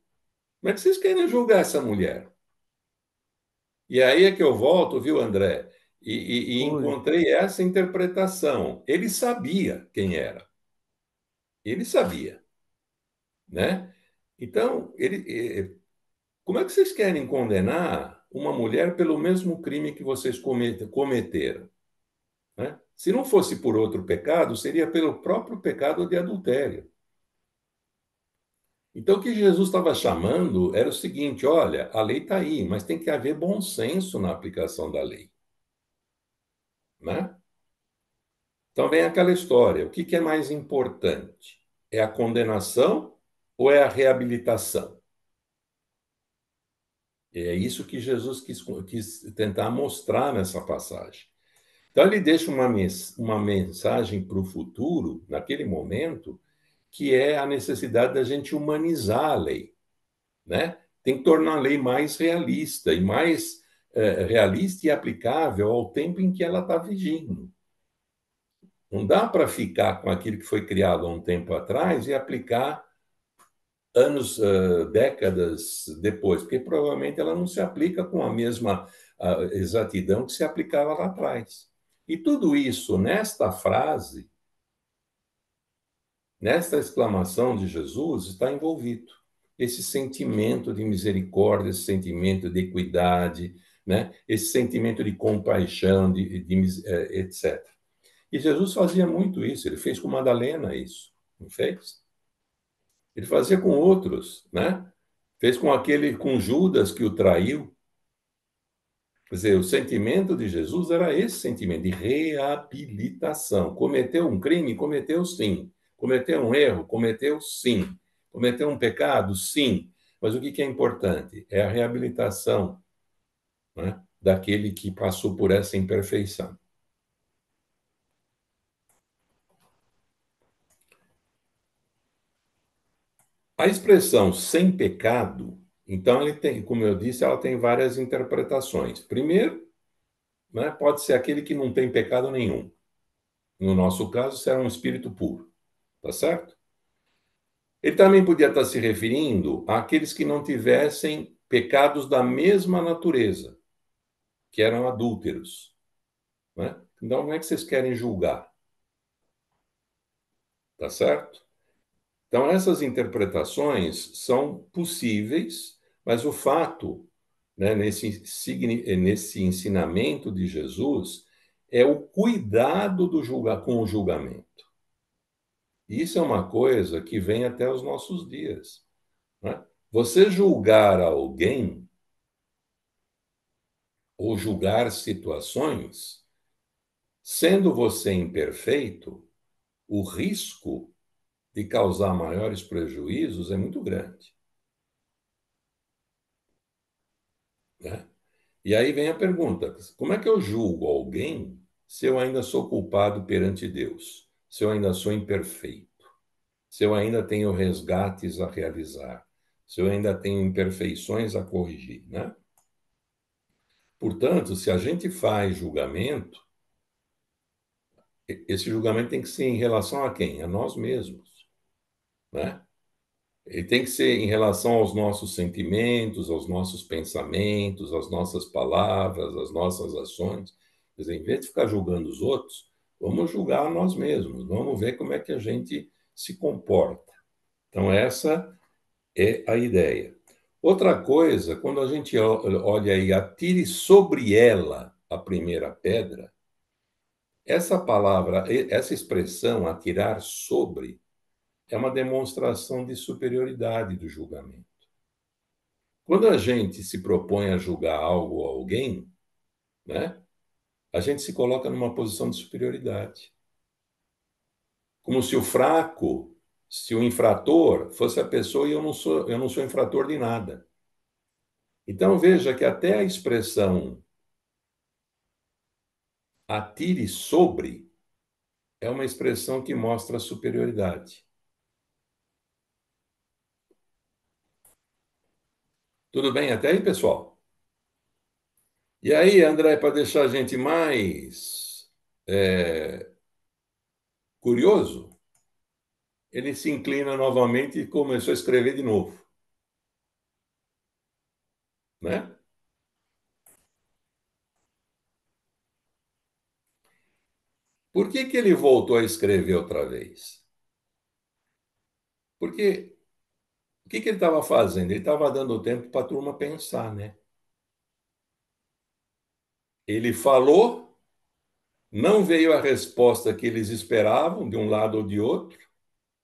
S2: Como é que vocês querem julgar essa mulher? E aí é que eu volto, viu, André? E
S4: Oi.
S2: encontrei essa interpretação. Ele sabia quem era. Ele sabia, né? Então, como é que vocês querem condenar uma mulher pelo mesmo crime que vocês cometeram? Né? Se não fosse por outro pecado, seria pelo próprio pecado de adultério. Então, o que Jesus estava chamando era o seguinte: olha, a lei está aí, mas tem que haver bom senso na aplicação da lei, né? Então vem aquela história: o que é mais importante? É a condenação ou é a reabilitação? É isso que Jesus quis tentar mostrar nessa passagem. Então ele deixa uma mensagem para o futuro, naquele momento, que é a necessidade da gente humanizar a lei, né? Tem que tornar a lei mais realista e mais realista e aplicável ao tempo em que ela está vigindo. Não dá para ficar com aquilo que foi criado há um tempo atrás e aplicar anos, décadas depois, porque provavelmente ela não se aplica com a mesma exatidão que se aplicava lá atrás. E tudo isso, nesta frase, nesta exclamação de Jesus, está envolvido. Esse sentimento de misericórdia, esse sentimento de equidade, né? Esse sentimento de compaixão, etc. E Jesus fazia muito isso, ele fez com Madalena isso, não fez? Ele fazia com outros, né? Fez com Judas que o traiu. Quer dizer, o sentimento de Jesus era esse sentimento de reabilitação. Cometeu um crime? Cometeu sim. Cometeu um erro? Cometeu, sim. Cometeu um pecado? Sim. Mas o que é importante? É a reabilitação, né, daquele que passou por essa imperfeição. A expressão sem pecado, então, ele tem, como eu disse, ela tem várias interpretações. Primeiro, né, pode ser aquele que não tem pecado nenhum. No nosso caso, será um espírito puro, tá certo? Ele também podia estar se referindo àqueles que não tivessem pecados da mesma natureza, que eram adúlteros, né? Então, como é que vocês querem julgar? Tá certo? Então, essas interpretações são possíveis, mas o fato, né, nesse ensinamento de Jesus, é o cuidado com o julgamento. Isso é uma coisa que vem até os nossos dias, né? Você julgar alguém ou julgar situações, sendo você imperfeito, o risco de causar maiores prejuízos é muito grande, né? E aí vem a pergunta: como é que eu julgo alguém se eu ainda sou culpado perante Deus? Se eu ainda sou imperfeito? Se eu ainda tenho resgates a realizar? Se eu ainda tenho imperfeições a corrigir, né? Portanto, se a gente faz julgamento, esse julgamento tem que ser em relação a quem? A nós mesmos, né? Ele tem que ser em relação aos nossos sentimentos, aos nossos pensamentos, às nossas palavras, às nossas ações. Quer dizer, em vez de ficar julgando os outros, vamos julgar a nós mesmos, vamos ver como é que a gente se comporta. Então, essa é a ideia. Outra coisa, quando a gente olha aí, atire sobre ela a primeira pedra, essa palavra, essa expressão, atirar sobre, é uma demonstração de superioridade do julgamento. Quando a gente se propõe a julgar algo ou alguém, né, a gente se coloca numa posição de superioridade. Como se o fraco, se o infrator fosse a pessoa e eu não sou infrator de nada. Então veja que até a expressão atire sobre é uma expressão que mostra superioridade. Tudo bem até aí, pessoal? E aí, André, para deixar a gente mais curioso, ele se inclina novamente e começou a escrever de novo, né? Por que ele voltou a escrever outra vez? Porque o que ele estava fazendo? Ele estava dando tempo para a turma pensar, né? Ele falou, não veio a resposta que eles esperavam, de um lado ou de outro,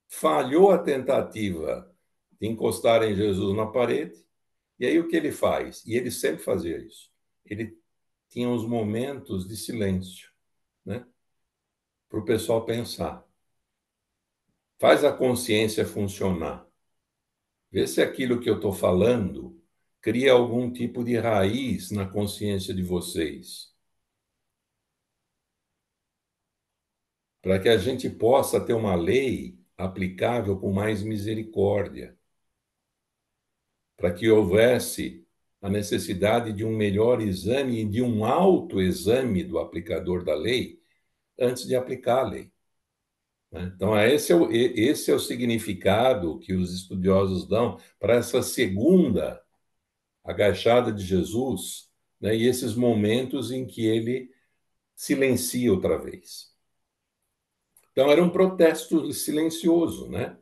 S2: falhou a tentativa de encostar em Jesus na parede, e aí o que ele faz? E ele sempre fazia isso. Ele tinha uns momentos de silêncio, né? Para o pessoal pensar. Faz a consciência funcionar. Vê se aquilo que eu estou falando cria algum tipo de raiz na consciência de vocês, para que a gente possa ter uma lei aplicável com mais misericórdia, para que houvesse a necessidade de um melhor exame e de um autoexame do aplicador da lei antes de aplicar a lei, né? Então, esse é o significado que os estudiosos dão para essa segunda agachada de Jesus, né, e esses momentos em que ele silencia outra vez. Então, era um protesto silencioso, né?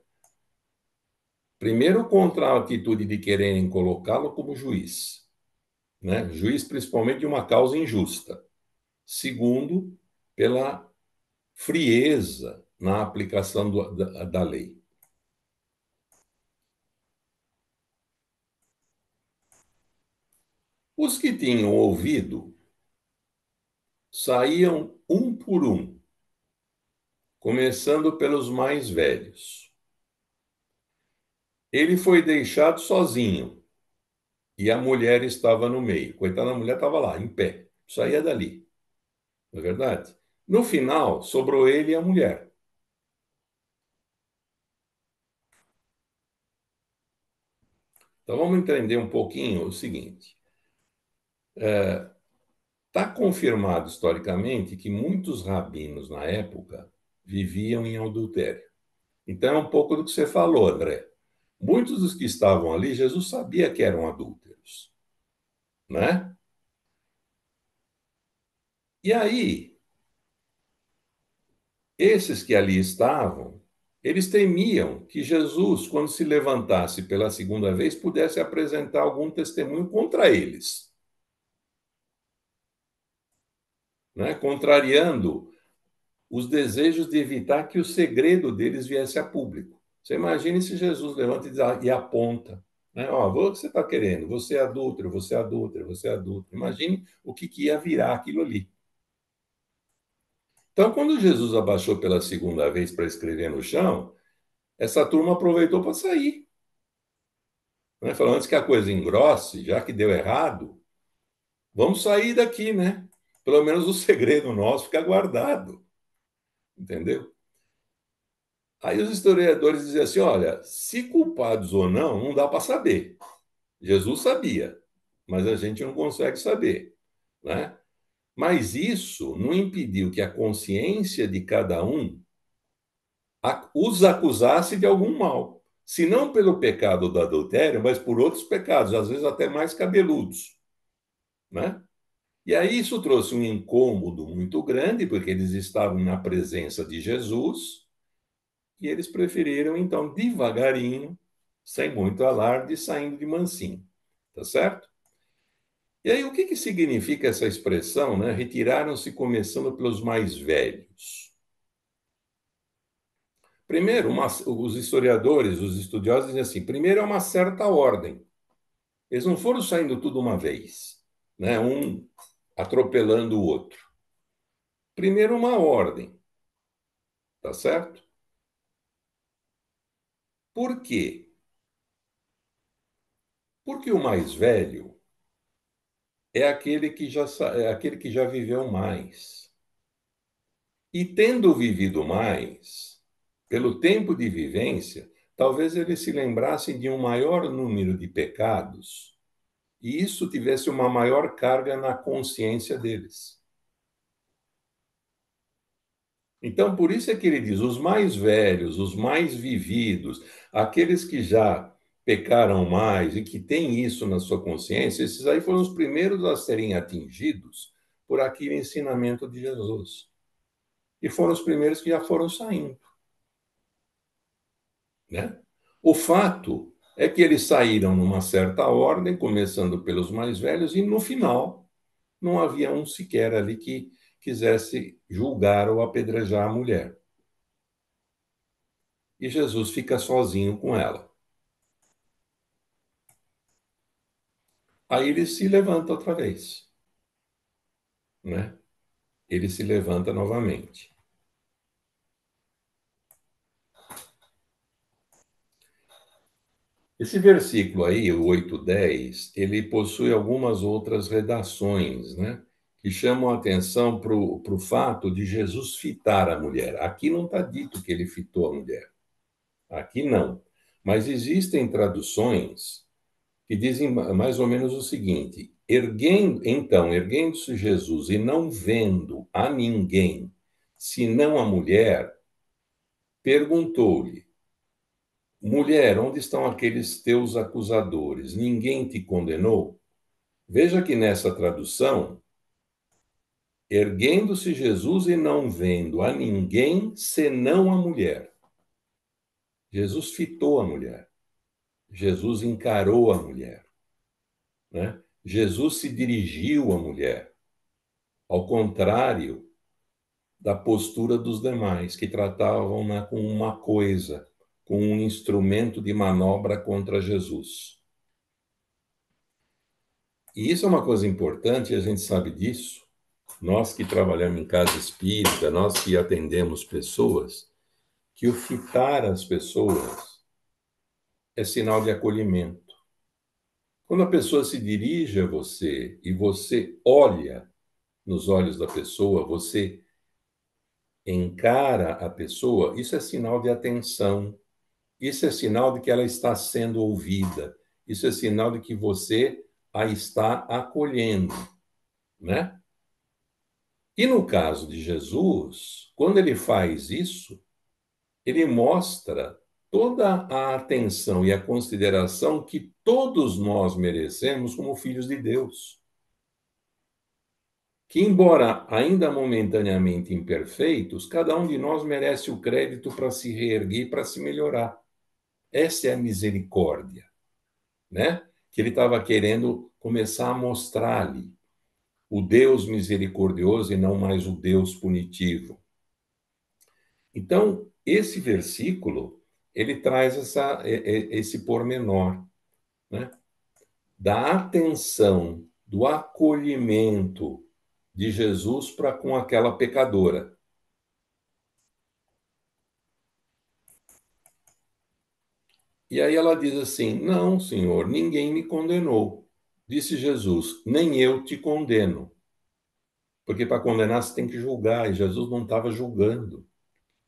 S2: Primeiro, contra a atitude de quererem colocá-lo como juiz, né? Juiz principalmente de uma causa injusta. Segundo, pela frieza na aplicação da lei. Os que tinham ouvido saíam um por um, começando pelos mais velhos. Ele foi deixado sozinho e a mulher estava no meio. Coitada da mulher estava lá, em pé, saía dali. Não é verdade? No final, sobrou ele e a mulher. Então vamos entender um pouquinho o seguinte. Está confirmado historicamente que muitos rabinos na época viviam em adultério. Então é um pouco do que você falou, André. Muitos dos que estavam ali, Jesus sabia que eram adúlteros, né? E aí, esses que ali estavam, eles temiam que Jesus, quando se levantasse pela segunda vez, pudesse apresentar algum testemunho contra eles, né? Contrariando os desejos de evitar que o segredo deles viesse a público. Você imagine se Jesus levanta e aponta, né? Ó, o que você está querendo? Você é adúltero, você é adúltero, você é adúltero. Imagine o que ia virar aquilo ali. Então, quando Jesus abaixou pela segunda vez para escrever no chão, essa turma aproveitou para sair, né? Falou, antes que a coisa engrosse, já que deu errado, vamos sair daqui, né? Pelo menos o segredo nosso fica guardado, entendeu? Aí os historiadores diziam assim, olha, se culpados ou não, não dá para saber. Jesus sabia, mas a gente não consegue saber, né? Mas isso não impediu que a consciência de cada um os acusasse de algum mal. Se não pelo pecado do adultério, mas por outros pecados, às vezes até mais cabeludos, né? E aí isso trouxe um incômodo muito grande, porque eles estavam na presença de Jesus e eles preferiram, então, devagarinho, sem muito alarde, saindo de mansinho. Tá certo? E aí, o que significa essa expressão, né? Retiraram-se começando pelos mais velhos. Primeiro, os historiadores, os estudiosos dizem assim, primeiro é uma certa ordem. Eles não foram saindo tudo uma vez, né? Um atropelando o outro. Primeiro, uma ordem, tá certo? Por quê? Porque o mais velho é aquele que já viveu mais. E tendo vivido mais, pelo tempo de vivência, talvez eles se lembrassem de um maior número de pecados e isso tivesse uma maior carga na consciência deles. Então, por isso é que ele diz: os mais velhos, os mais vividos, aqueles que já pecaram mais e que têm isso na sua consciência, esses aí foram os primeiros a serem atingidos por aquele ensinamento de Jesus. E foram os primeiros que já foram saindo, né? O fato é que eles saíram numa certa ordem, começando pelos mais velhos, e no final não havia um sequer ali que quisesse julgar ou apedrejar a mulher. E Jesus fica sozinho com ela. Aí ele se levanta outra vez, né? Ele se levanta novamente. Esse versículo aí, o 8:10, ele possui algumas outras redações, né? Que chamam a atenção para o fato de Jesus fitar a mulher. Aqui não está dito que ele fitou a mulher. Aqui não. Mas existem traduções que dizem mais ou menos o seguinte: erguendo-se Jesus e não vendo a ninguém, senão a mulher, perguntou-lhe: mulher, onde estão aqueles teus acusadores? Ninguém te condenou? Veja que nessa tradução, erguendo-se Jesus e não vendo a ninguém, senão a mulher. Jesus fitou a mulher. Jesus encarou a mulher, né? Jesus se dirigiu à mulher, ao contrário da postura dos demais, que tratavam-na com uma coisa, com um instrumento de manobra contra Jesus. E isso é uma coisa importante, a gente sabe disso, nós que trabalhamos em casa espírita, nós que atendemos pessoas, que o fitar as pessoas é sinal de acolhimento. Quando a pessoa se dirige a você e você olha nos olhos da pessoa, você encara a pessoa, isso é sinal de atenção, isso é sinal de que ela está sendo ouvida, isso é sinal de que você a está acolhendo, né? E no caso de Jesus, quando ele faz isso, ele mostra toda a atenção e a consideração que todos nós merecemos como filhos de Deus. Que, embora ainda momentaneamente imperfeitos, cada um de nós merece o crédito para se reerguer, para se melhorar. Essa é a misericórdia, né? Que ele estava querendo começar a mostrar ali. O Deus misericordioso e não mais o Deus punitivo. Então, esse versículo, ele traz esse pormenor, né? Da atenção, do acolhimento de Jesus para com aquela pecadora. E aí ela diz assim: não, Senhor, ninguém me condenou. Disse Jesus: nem eu te condeno. Porque para condenar você tem que julgar, e Jesus não estava julgando,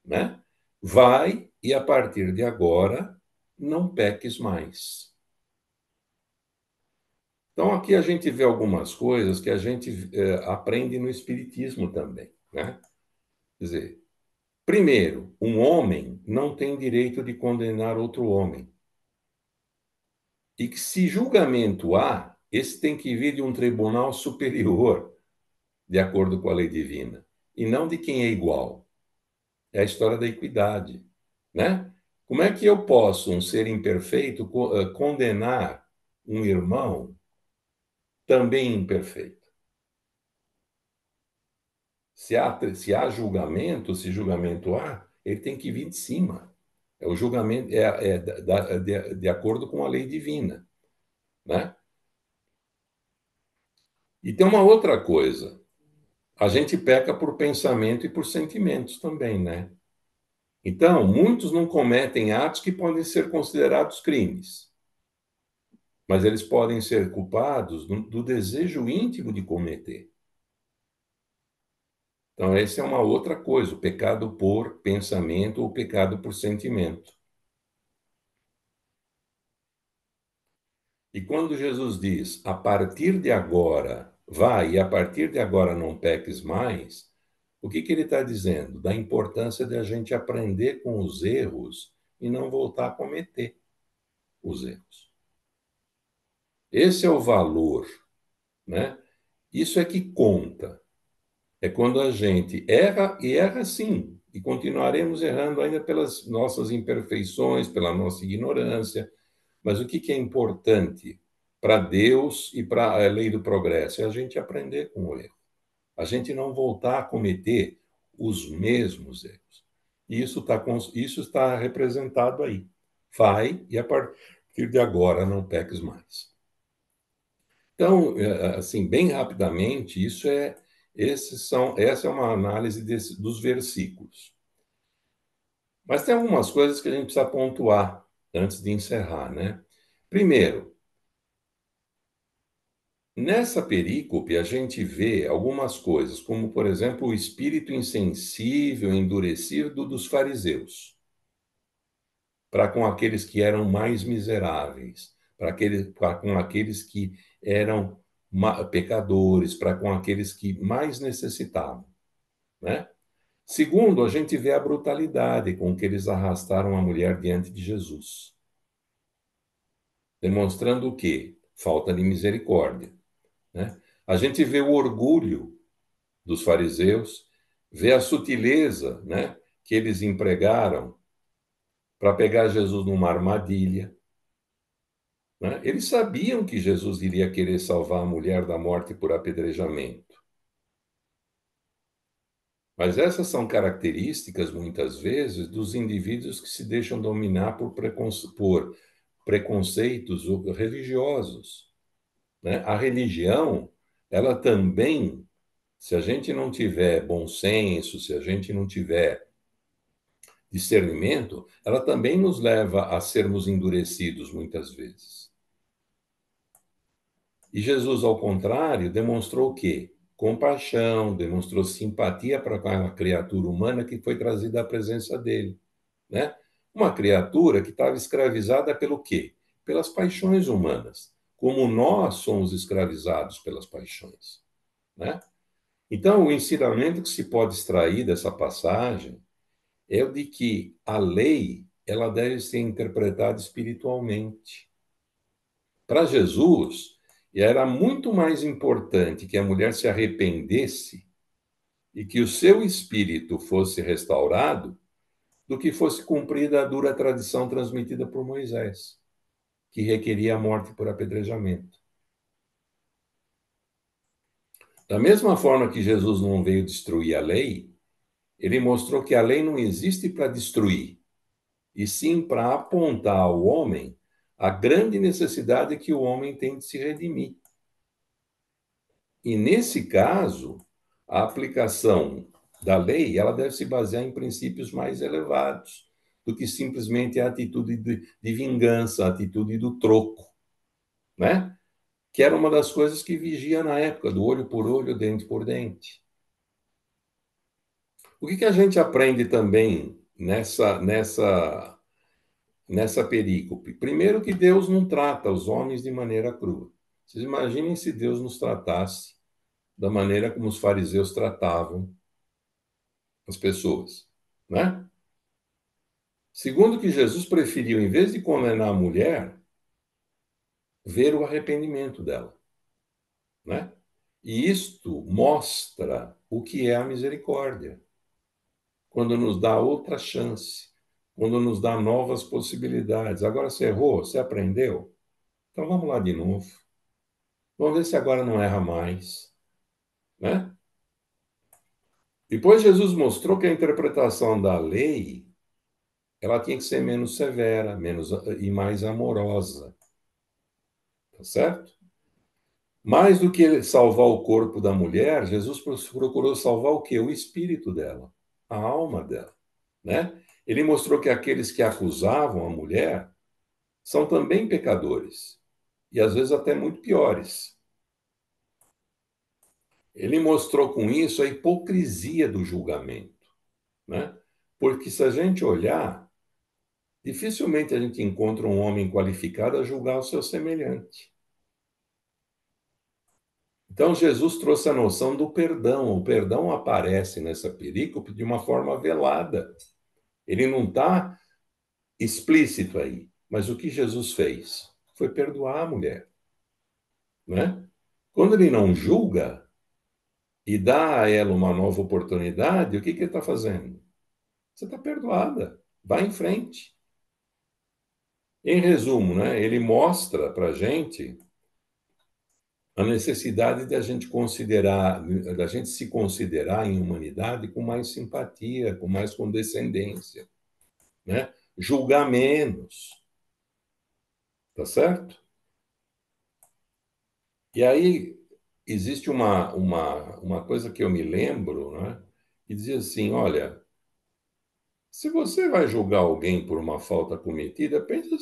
S2: né? Vai e a partir de agora não peques mais. Então aqui a gente vê algumas coisas que a gente aprende no Espiritismo também, né? Quer dizer, primeiro, um homem não tem direito de condenar outro homem. E que se julgamento há, esse tem que vir de um tribunal superior, de acordo com a lei divina, e não de quem é igual. É a história da equidade, né? Como é que eu posso, um ser imperfeito, condenar um irmão também imperfeito? Se há julgamento, se julgamento há, ele tem que vir de cima. O julgamento de acordo com a lei divina, né? E tem uma outra coisa. A gente peca por pensamento e por sentimentos também, né? Então, muitos não cometem atos que podem ser considerados crimes, mas eles podem ser culpados do desejo íntimo de cometer. Então, essa é uma outra coisa, o pecado por pensamento ou o pecado por sentimento. E quando Jesus diz, a partir de agora, vai, e a partir de agora não peques mais, o que ele está dizendo? Da importância de a gente aprender com os erros e não voltar a cometer os erros. Esse é o valor, né? Isso é que conta. É quando a gente erra, e erra sim, e continuaremos errando ainda pelas nossas imperfeições, pela nossa ignorância. Mas o que é importante para Deus e para a lei do progresso? É a gente aprender com o erro. A gente não voltar a cometer os mesmos erros. E isso está representado aí. Vai, e a partir de agora não peques mais. Então, assim, bem rapidamente, essa é uma análise dos versículos. Mas tem algumas coisas que a gente precisa pontuar antes de encerrar, né? Primeiro, nessa perícope a gente vê algumas coisas, como, por exemplo, o espírito insensível, endurecido dos fariseus, para com aqueles que eram mais miseráveis, para com aqueles que eram pecadores, para com aqueles que mais necessitavam, né? Segundo, a gente vê a brutalidade com que eles arrastaram a mulher diante de Jesus, demonstrando o quê? Falta de misericórdia, né? A gente vê o orgulho dos fariseus, vê a sutileza, né, que eles empregaram para pegar Jesus numa armadilha, né? Eles sabiam que Jesus iria querer salvar a mulher da morte por apedrejamento. Mas essas são características, muitas vezes, dos indivíduos que se deixam dominar por preconceitos religiosos, né? A religião, ela também se a gente não tiver bom senso, se a gente não tiver discernimento, ela também nos leva a sermos endurecidos muitas vezes. E Jesus, ao contrário, demonstrou o quê? Compaixão, demonstrou simpatia para aquela criatura humana que foi trazida à presença dele, né? Uma criatura que estava escravizada pelo quê? Pelas paixões humanas, como nós somos escravizados pelas paixões, né? Então, o ensinamento que se pode extrair dessa passagem é o de que a lei, ela deve ser interpretada espiritualmente. Para Jesus, era muito mais importante que a mulher se arrependesse e que o seu espírito fosse restaurado do que fosse cumprida a dura tradição transmitida por Moisés, que requeria a morte por apedrejamento. Da mesma forma que Jesus não veio destruir a lei, ele mostrou que a lei não existe para destruir, e sim para apontar ao homem a grande necessidade que o homem tem de se redimir. E, nesse caso, a aplicação da lei ela deve se basear em princípios mais elevados do que simplesmente a atitude de vingança, a atitude do troco, né? Que era uma das coisas que vigia na época, do olho por olho, dente por dente. O que a gente aprende também nessa perícope? Primeiro, que Deus não trata os homens de maneira crua. Vocês imaginem se Deus nos tratasse da maneira como os fariseus tratavam as pessoas, né? Segundo, que Jesus preferiu, em vez de condenar a mulher, ver o arrependimento dela, né? E isto mostra o que é a misericórdia, quando nos dá outra chance, quando nos dá novas possibilidades. Agora você errou, você aprendeu? Então vamos lá de novo. Vamos ver se agora não erra mais, né? Depois Jesus mostrou que a interpretação da lei ela tinha que ser menos severa, menos e mais amorosa, tá certo? Mais do que salvar o corpo da mulher, Jesus procurou salvar o quê? O espírito dela, a alma dela, né? Ele mostrou que aqueles que acusavam a mulher são também pecadores, e às vezes até muito piores. Ele mostrou com isso a hipocrisia do julgamento, né? Porque se a gente olhar, dificilmente a gente encontra um homem qualificado a julgar o seu semelhante. Então, Jesus trouxe a noção do perdão. O perdão aparece nessa perícope de uma forma velada. Ele não está explícito aí. Mas o que Jesus fez? Foi perdoar a mulher, né? Quando ele não julga e dá a ela uma nova oportunidade, o que ele está fazendo? Você está perdoada. Vai em frente. Em resumo, né, ele mostra para a gente a necessidade de a gente considerar, da gente se considerar em humanidade com mais simpatia, com mais condescendência, né? Julgar menos, tá certo? E aí existe uma coisa que eu me lembro, né? Que dizia assim, olha, se você vai julgar alguém por uma falta cometida, pensa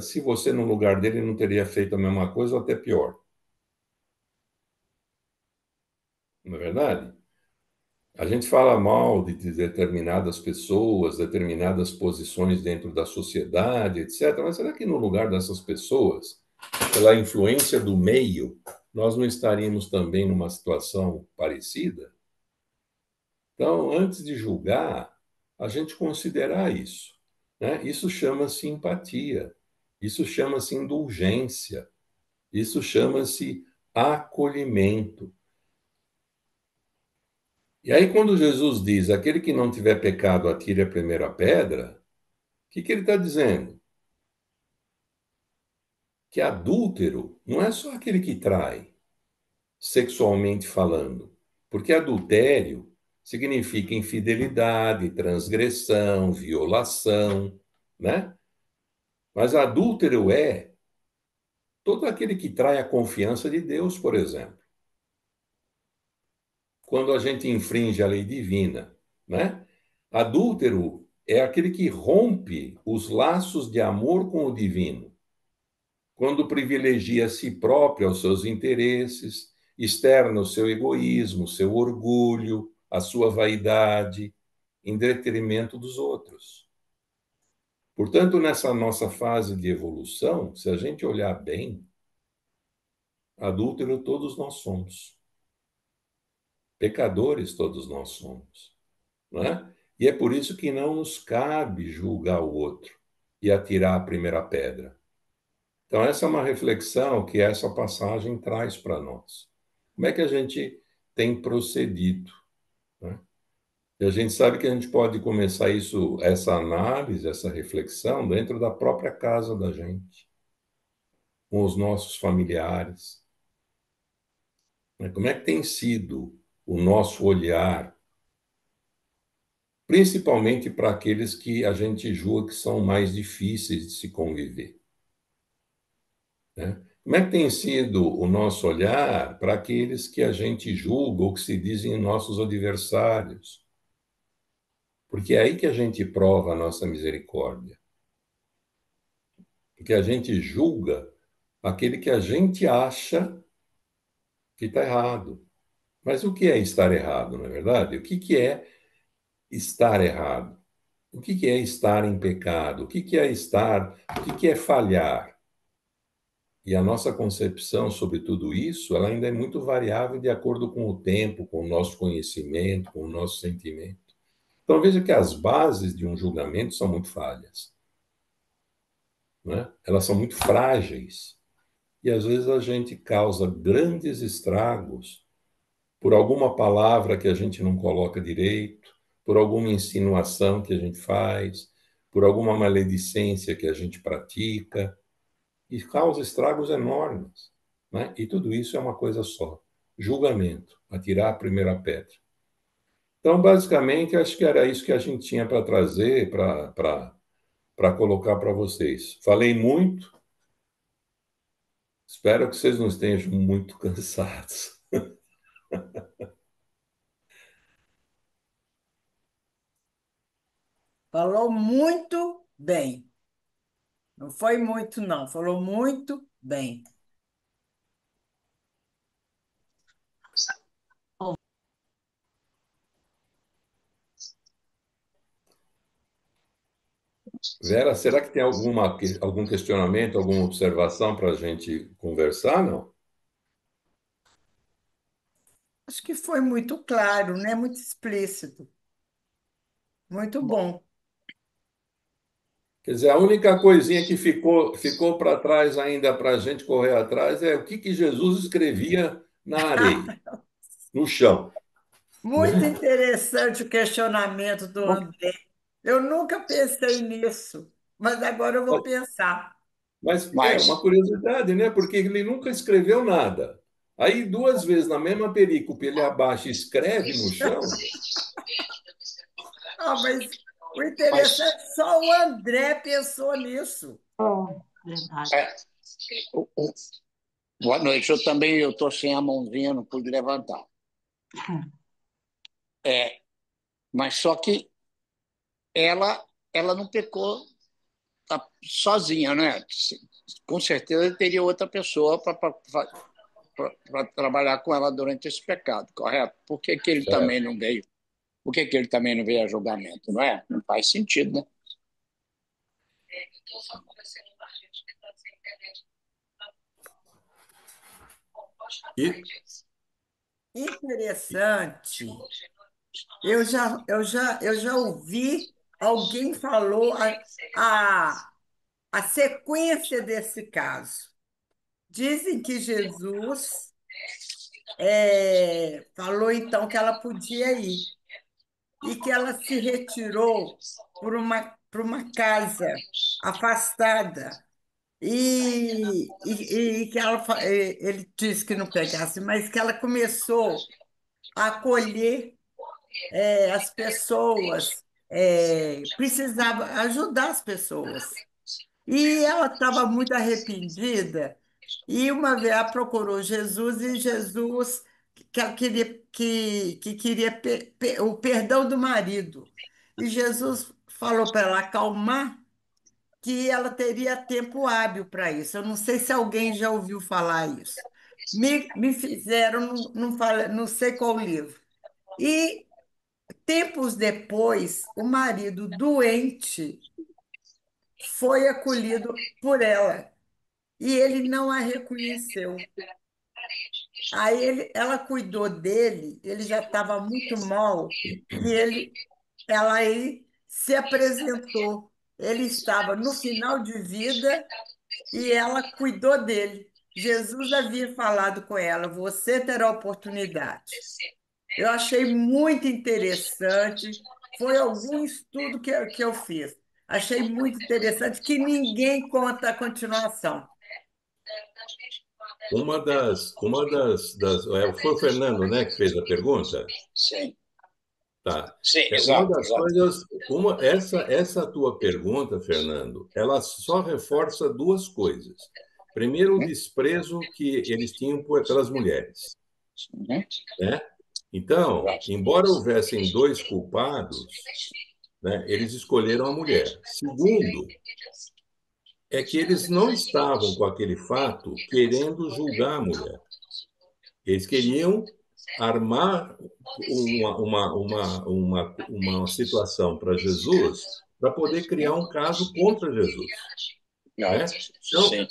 S2: se você no lugar dele não teria feito a mesma coisa ou até pior. Não é verdade? A gente fala mal de determinadas pessoas, determinadas posições dentro da sociedade, etc. Mas será que no lugar dessas pessoas, pela influência do meio, nós não estaríamos também numa situação parecida? Então, antes de julgar, a gente considerar isso, né? Isso chama-se empatia, isso chama-se indulgência, isso chama-se acolhimento. E aí, quando Jesus diz, aquele que não tiver pecado, atire a primeira pedra, o que ele está dizendo? Que adúltero não é só aquele que trai, sexualmente falando, porque adultério significa infidelidade, transgressão, violação, né? Mas adúltero é todo aquele que trai a confiança de Deus, por exemplo. quando a gente infringe a lei divina, né? Adúltero é aquele que rompe os laços de amor com o divino, quando privilegia a si próprio aos seus interesses, externa o seu egoísmo, o seu orgulho, a sua vaidade, em detrimento dos outros. Portanto, nessa nossa fase de evolução, se a gente olhar bem, adúltero todos nós somos. Pecadores todos nós somos, não é? E é por isso que não nos cabe julgar o outro e atirar a primeira pedra. Então, essa é uma reflexão que essa passagem traz para nós. Como é que a gente tem procedido, né? E a gente sabe que a gente pode começar isso, essa análise, essa reflexão, dentro da própria casa da gente, com os nossos familiares, né? Como é que tem sido o nosso olhar, principalmente para aqueles que a gente julga que são mais difíceis de se conviver, né? Como é que tem sido o nosso olhar para aqueles que a gente julga ou que se dizem nossos adversários? Porque é aí que a gente prova a nossa misericórdia. Porque a gente julga aquele que a gente acha que está errado. Mas o que é estar errado, não é verdade? O que é estar errado? O que é estar em pecado? O que é falhar? E a nossa concepção sobre tudo isso, ela ainda é muito variável de acordo com o tempo, com o nosso conhecimento, com o nosso sentimento. Então veja que as bases de um julgamento são muito falhas, né? Elas são muito frágeis. E às vezes a gente causa grandes estragos por alguma palavra que a gente não coloca direito, por alguma insinuação que a gente faz, por alguma maledicência que a gente pratica, e causa estragos enormes, né? E tudo isso é uma coisa só: julgamento, atirar a primeira pedra. Então, basicamente, acho que era isso que a gente tinha para trazer, para colocar para vocês. Falei muito, espero que vocês não estejam muito cansados.
S6: Falou muito bem. Não foi muito, não. Falou muito bem.
S2: Vera, será que tem algum questionamento, alguma observação para a gente conversar, não?
S6: Acho que foi muito claro, né? Muito explícito. Muito bom.
S2: Quer dizer, a única coisinha que ficou para trás ainda para a gente correr atrás é o que Jesus escrevia na areia, no chão,
S6: Muito
S2: né?
S6: interessante o questionamento do André. Eu nunca pensei nisso, mas agora eu vou pensar.
S2: Mas é uma
S3: Mas,
S2: curiosidade, né? Porque ele nunca escreveu nada. Aí, duas vezes na mesma perícope, ele abaixa e escreve no chão.
S6: Ah, mas o
S3: mas
S6: interessante, só o André pensou nisso.
S1: Verdade.
S3: é, o- o- boa noite. Eu estou sem a mãozinha, não pude levantar. Mas só que ela não pecou sozinha, né? Com certeza teria outra pessoa para trabalhar com ela durante esse pecado, correto? Por que que ele também
S2: Certo.
S3: não veio? Por que que ele também não veio a julgamento, não é? Não faz sentido, né?
S2: E,
S6: Interessante. Eu já ouvi alguém falou a sequência desse caso. Dizem que Jesus falou então que ela podia ir e que ela se retirou por uma casa afastada e que ele disse que não pegasse, mas que ela começou a acolher as pessoas, precisava ajudar as pessoas. E ela estava muito arrependida. E uma vez ela procurou Jesus e Jesus que ela queria, que queria o perdão do marido. E Jesus falou para ela acalmar que ela teria tempo hábil para isso. Eu não sei se alguém já ouviu falar isso. Me fizeram, não sei qual livro. E tempos depois, o marido doente foi acolhido por ela e ele não a reconheceu. Ela cuidou dele, ele já estava muito mal e ela aí se apresentou. Ele estava no final de vida e ela cuidou dele. Jesus havia falado com ela: você terá oportunidade. Eu achei muito interessante. Foi algum estudo que eu fiz. Achei muito interessante que ninguém conta a continuação.
S2: Foi o Fernando, né, que fez a pergunta?
S3: Sim,
S2: Tá.
S3: sim,
S2: Uma
S3: exato,
S2: das
S3: exato.
S2: coisas, essa tua pergunta, Fernando, ela só reforça duas coisas. Primeiro, o
S3: Uhum,
S2: desprezo que eles tinham pelas mulheres,
S3: uhum,
S2: né? Então,
S3: exato.
S2: embora houvessem dois culpados, né, eles escolheram a mulher. Segundo, é que eles não estavam com aquele fato querendo julgar a mulher. Eles queriam armar uma situação para Jesus para poder criar um caso contra Jesus,
S3: Exato.
S2: né? Então,
S3: Sim.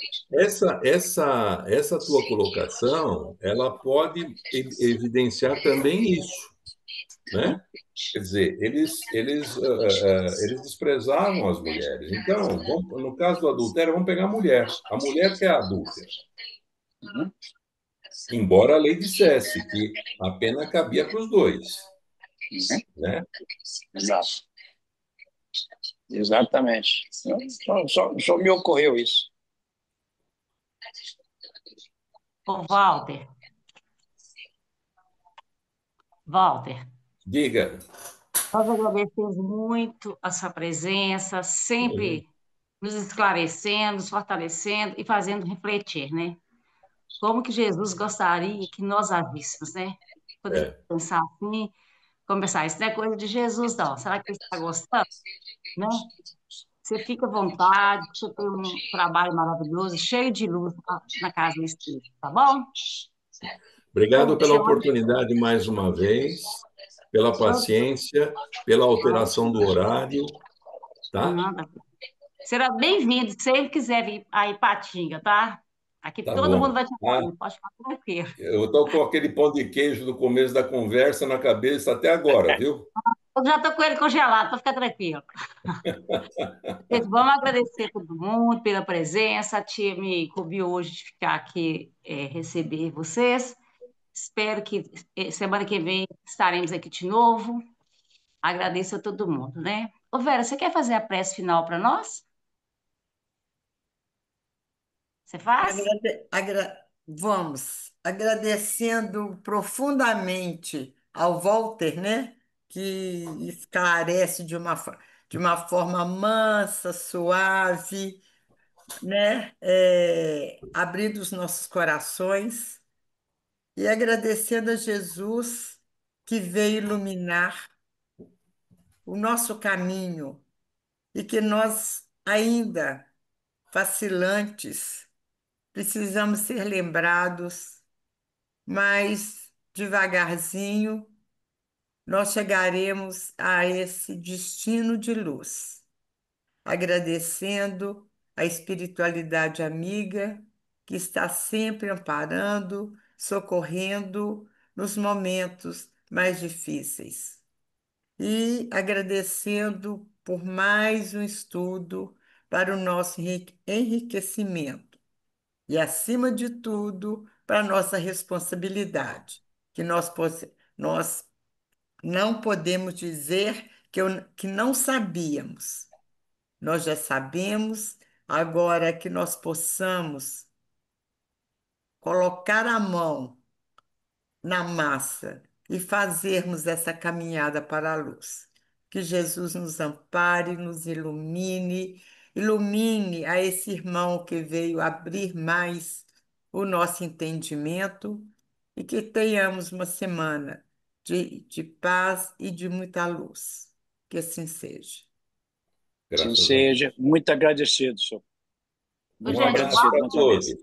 S2: essa tua colocação, ela pode evidenciar também isso,
S3: Uhum,
S2: né? Quer dizer, eles desprezavam as mulheres. Então, no caso do adultério, vamos pegar a mulher. A mulher que é adúltera.
S3: uhum,
S2: Embora a lei dissesse que a pena cabia para os dois,
S3: uhum,
S2: né?
S3: exato. Exatamente. Só me ocorreu isso.
S1: Ô, Walter,
S2: Diga.
S1: nós agradecemos muito a sua presença, sempre nos esclarecendo, nos fortalecendo e fazendo refletir, né? Como que Jesus gostaria que nós agíssemos, né? Poder
S2: É.
S1: pensar assim, conversar, isso não é coisa de Jesus, não. Será que ele está gostando, né? Você fica à vontade, você tem um trabalho maravilhoso, cheio de luz na casa do Espírito, tá bom?
S2: Obrigado
S1: Então,
S2: pela
S1: semana
S2: oportunidade mais uma vez, pela paciência, pela alteração do horário, tá?
S1: nada. Será bem-vindo, se sempre quiser vir aí Patinga, tá? Aqui
S2: Tá
S1: todo mundo
S2: bom.
S1: vai te acolher, pode ficar tranquilo.
S2: Eu estou com aquele pão de queijo do começo da conversa na cabeça até agora, viu?
S1: Eu já estou com ele congelado, pode ficar tranquilo. Gente, vamos agradecer a todo mundo pela presença. A tia me cobriu hoje de ficar aqui, receber vocês. Espero que semana que vem estaremos aqui de novo. Agradeço a todo mundo, né? Ô, Vera, você quer fazer a prece final para nós? Você faz?
S6: Vamos, agradecendo profundamente ao Walter, né, que esclarece de uma forma mansa, suave, né, abrindo os nossos corações, e agradecendo a Jesus que veio iluminar o nosso caminho e que nós, ainda vacilantes, precisamos ser lembrados, mas devagarzinho nós chegaremos a esse destino de luz, agradecendo a espiritualidade amiga que está sempre amparando, socorrendo nos momentos mais difíceis. E agradecendo por mais um estudo para o nosso enriquecimento e, acima de tudo, para a nossa responsabilidade, que nós não podemos dizer que não sabíamos. Nós já sabemos, agora que nós possamos colocar a mão na massa e fazermos essa caminhada para a luz. Que Jesus nos ampare, nos ilumine, ilumine a esse irmão que veio abrir mais o nosso entendimento e que tenhamos uma semana de paz e de muita luz. Que assim seja.
S3: Assim
S2: Graças a Deus.
S3: seja. Muito agradecido, senhor.
S1: Ô,
S2: Um
S3: Muito
S1: gente,
S2: abraço
S3: agradecido
S2: para
S3: mais uma vez.
S2: todos.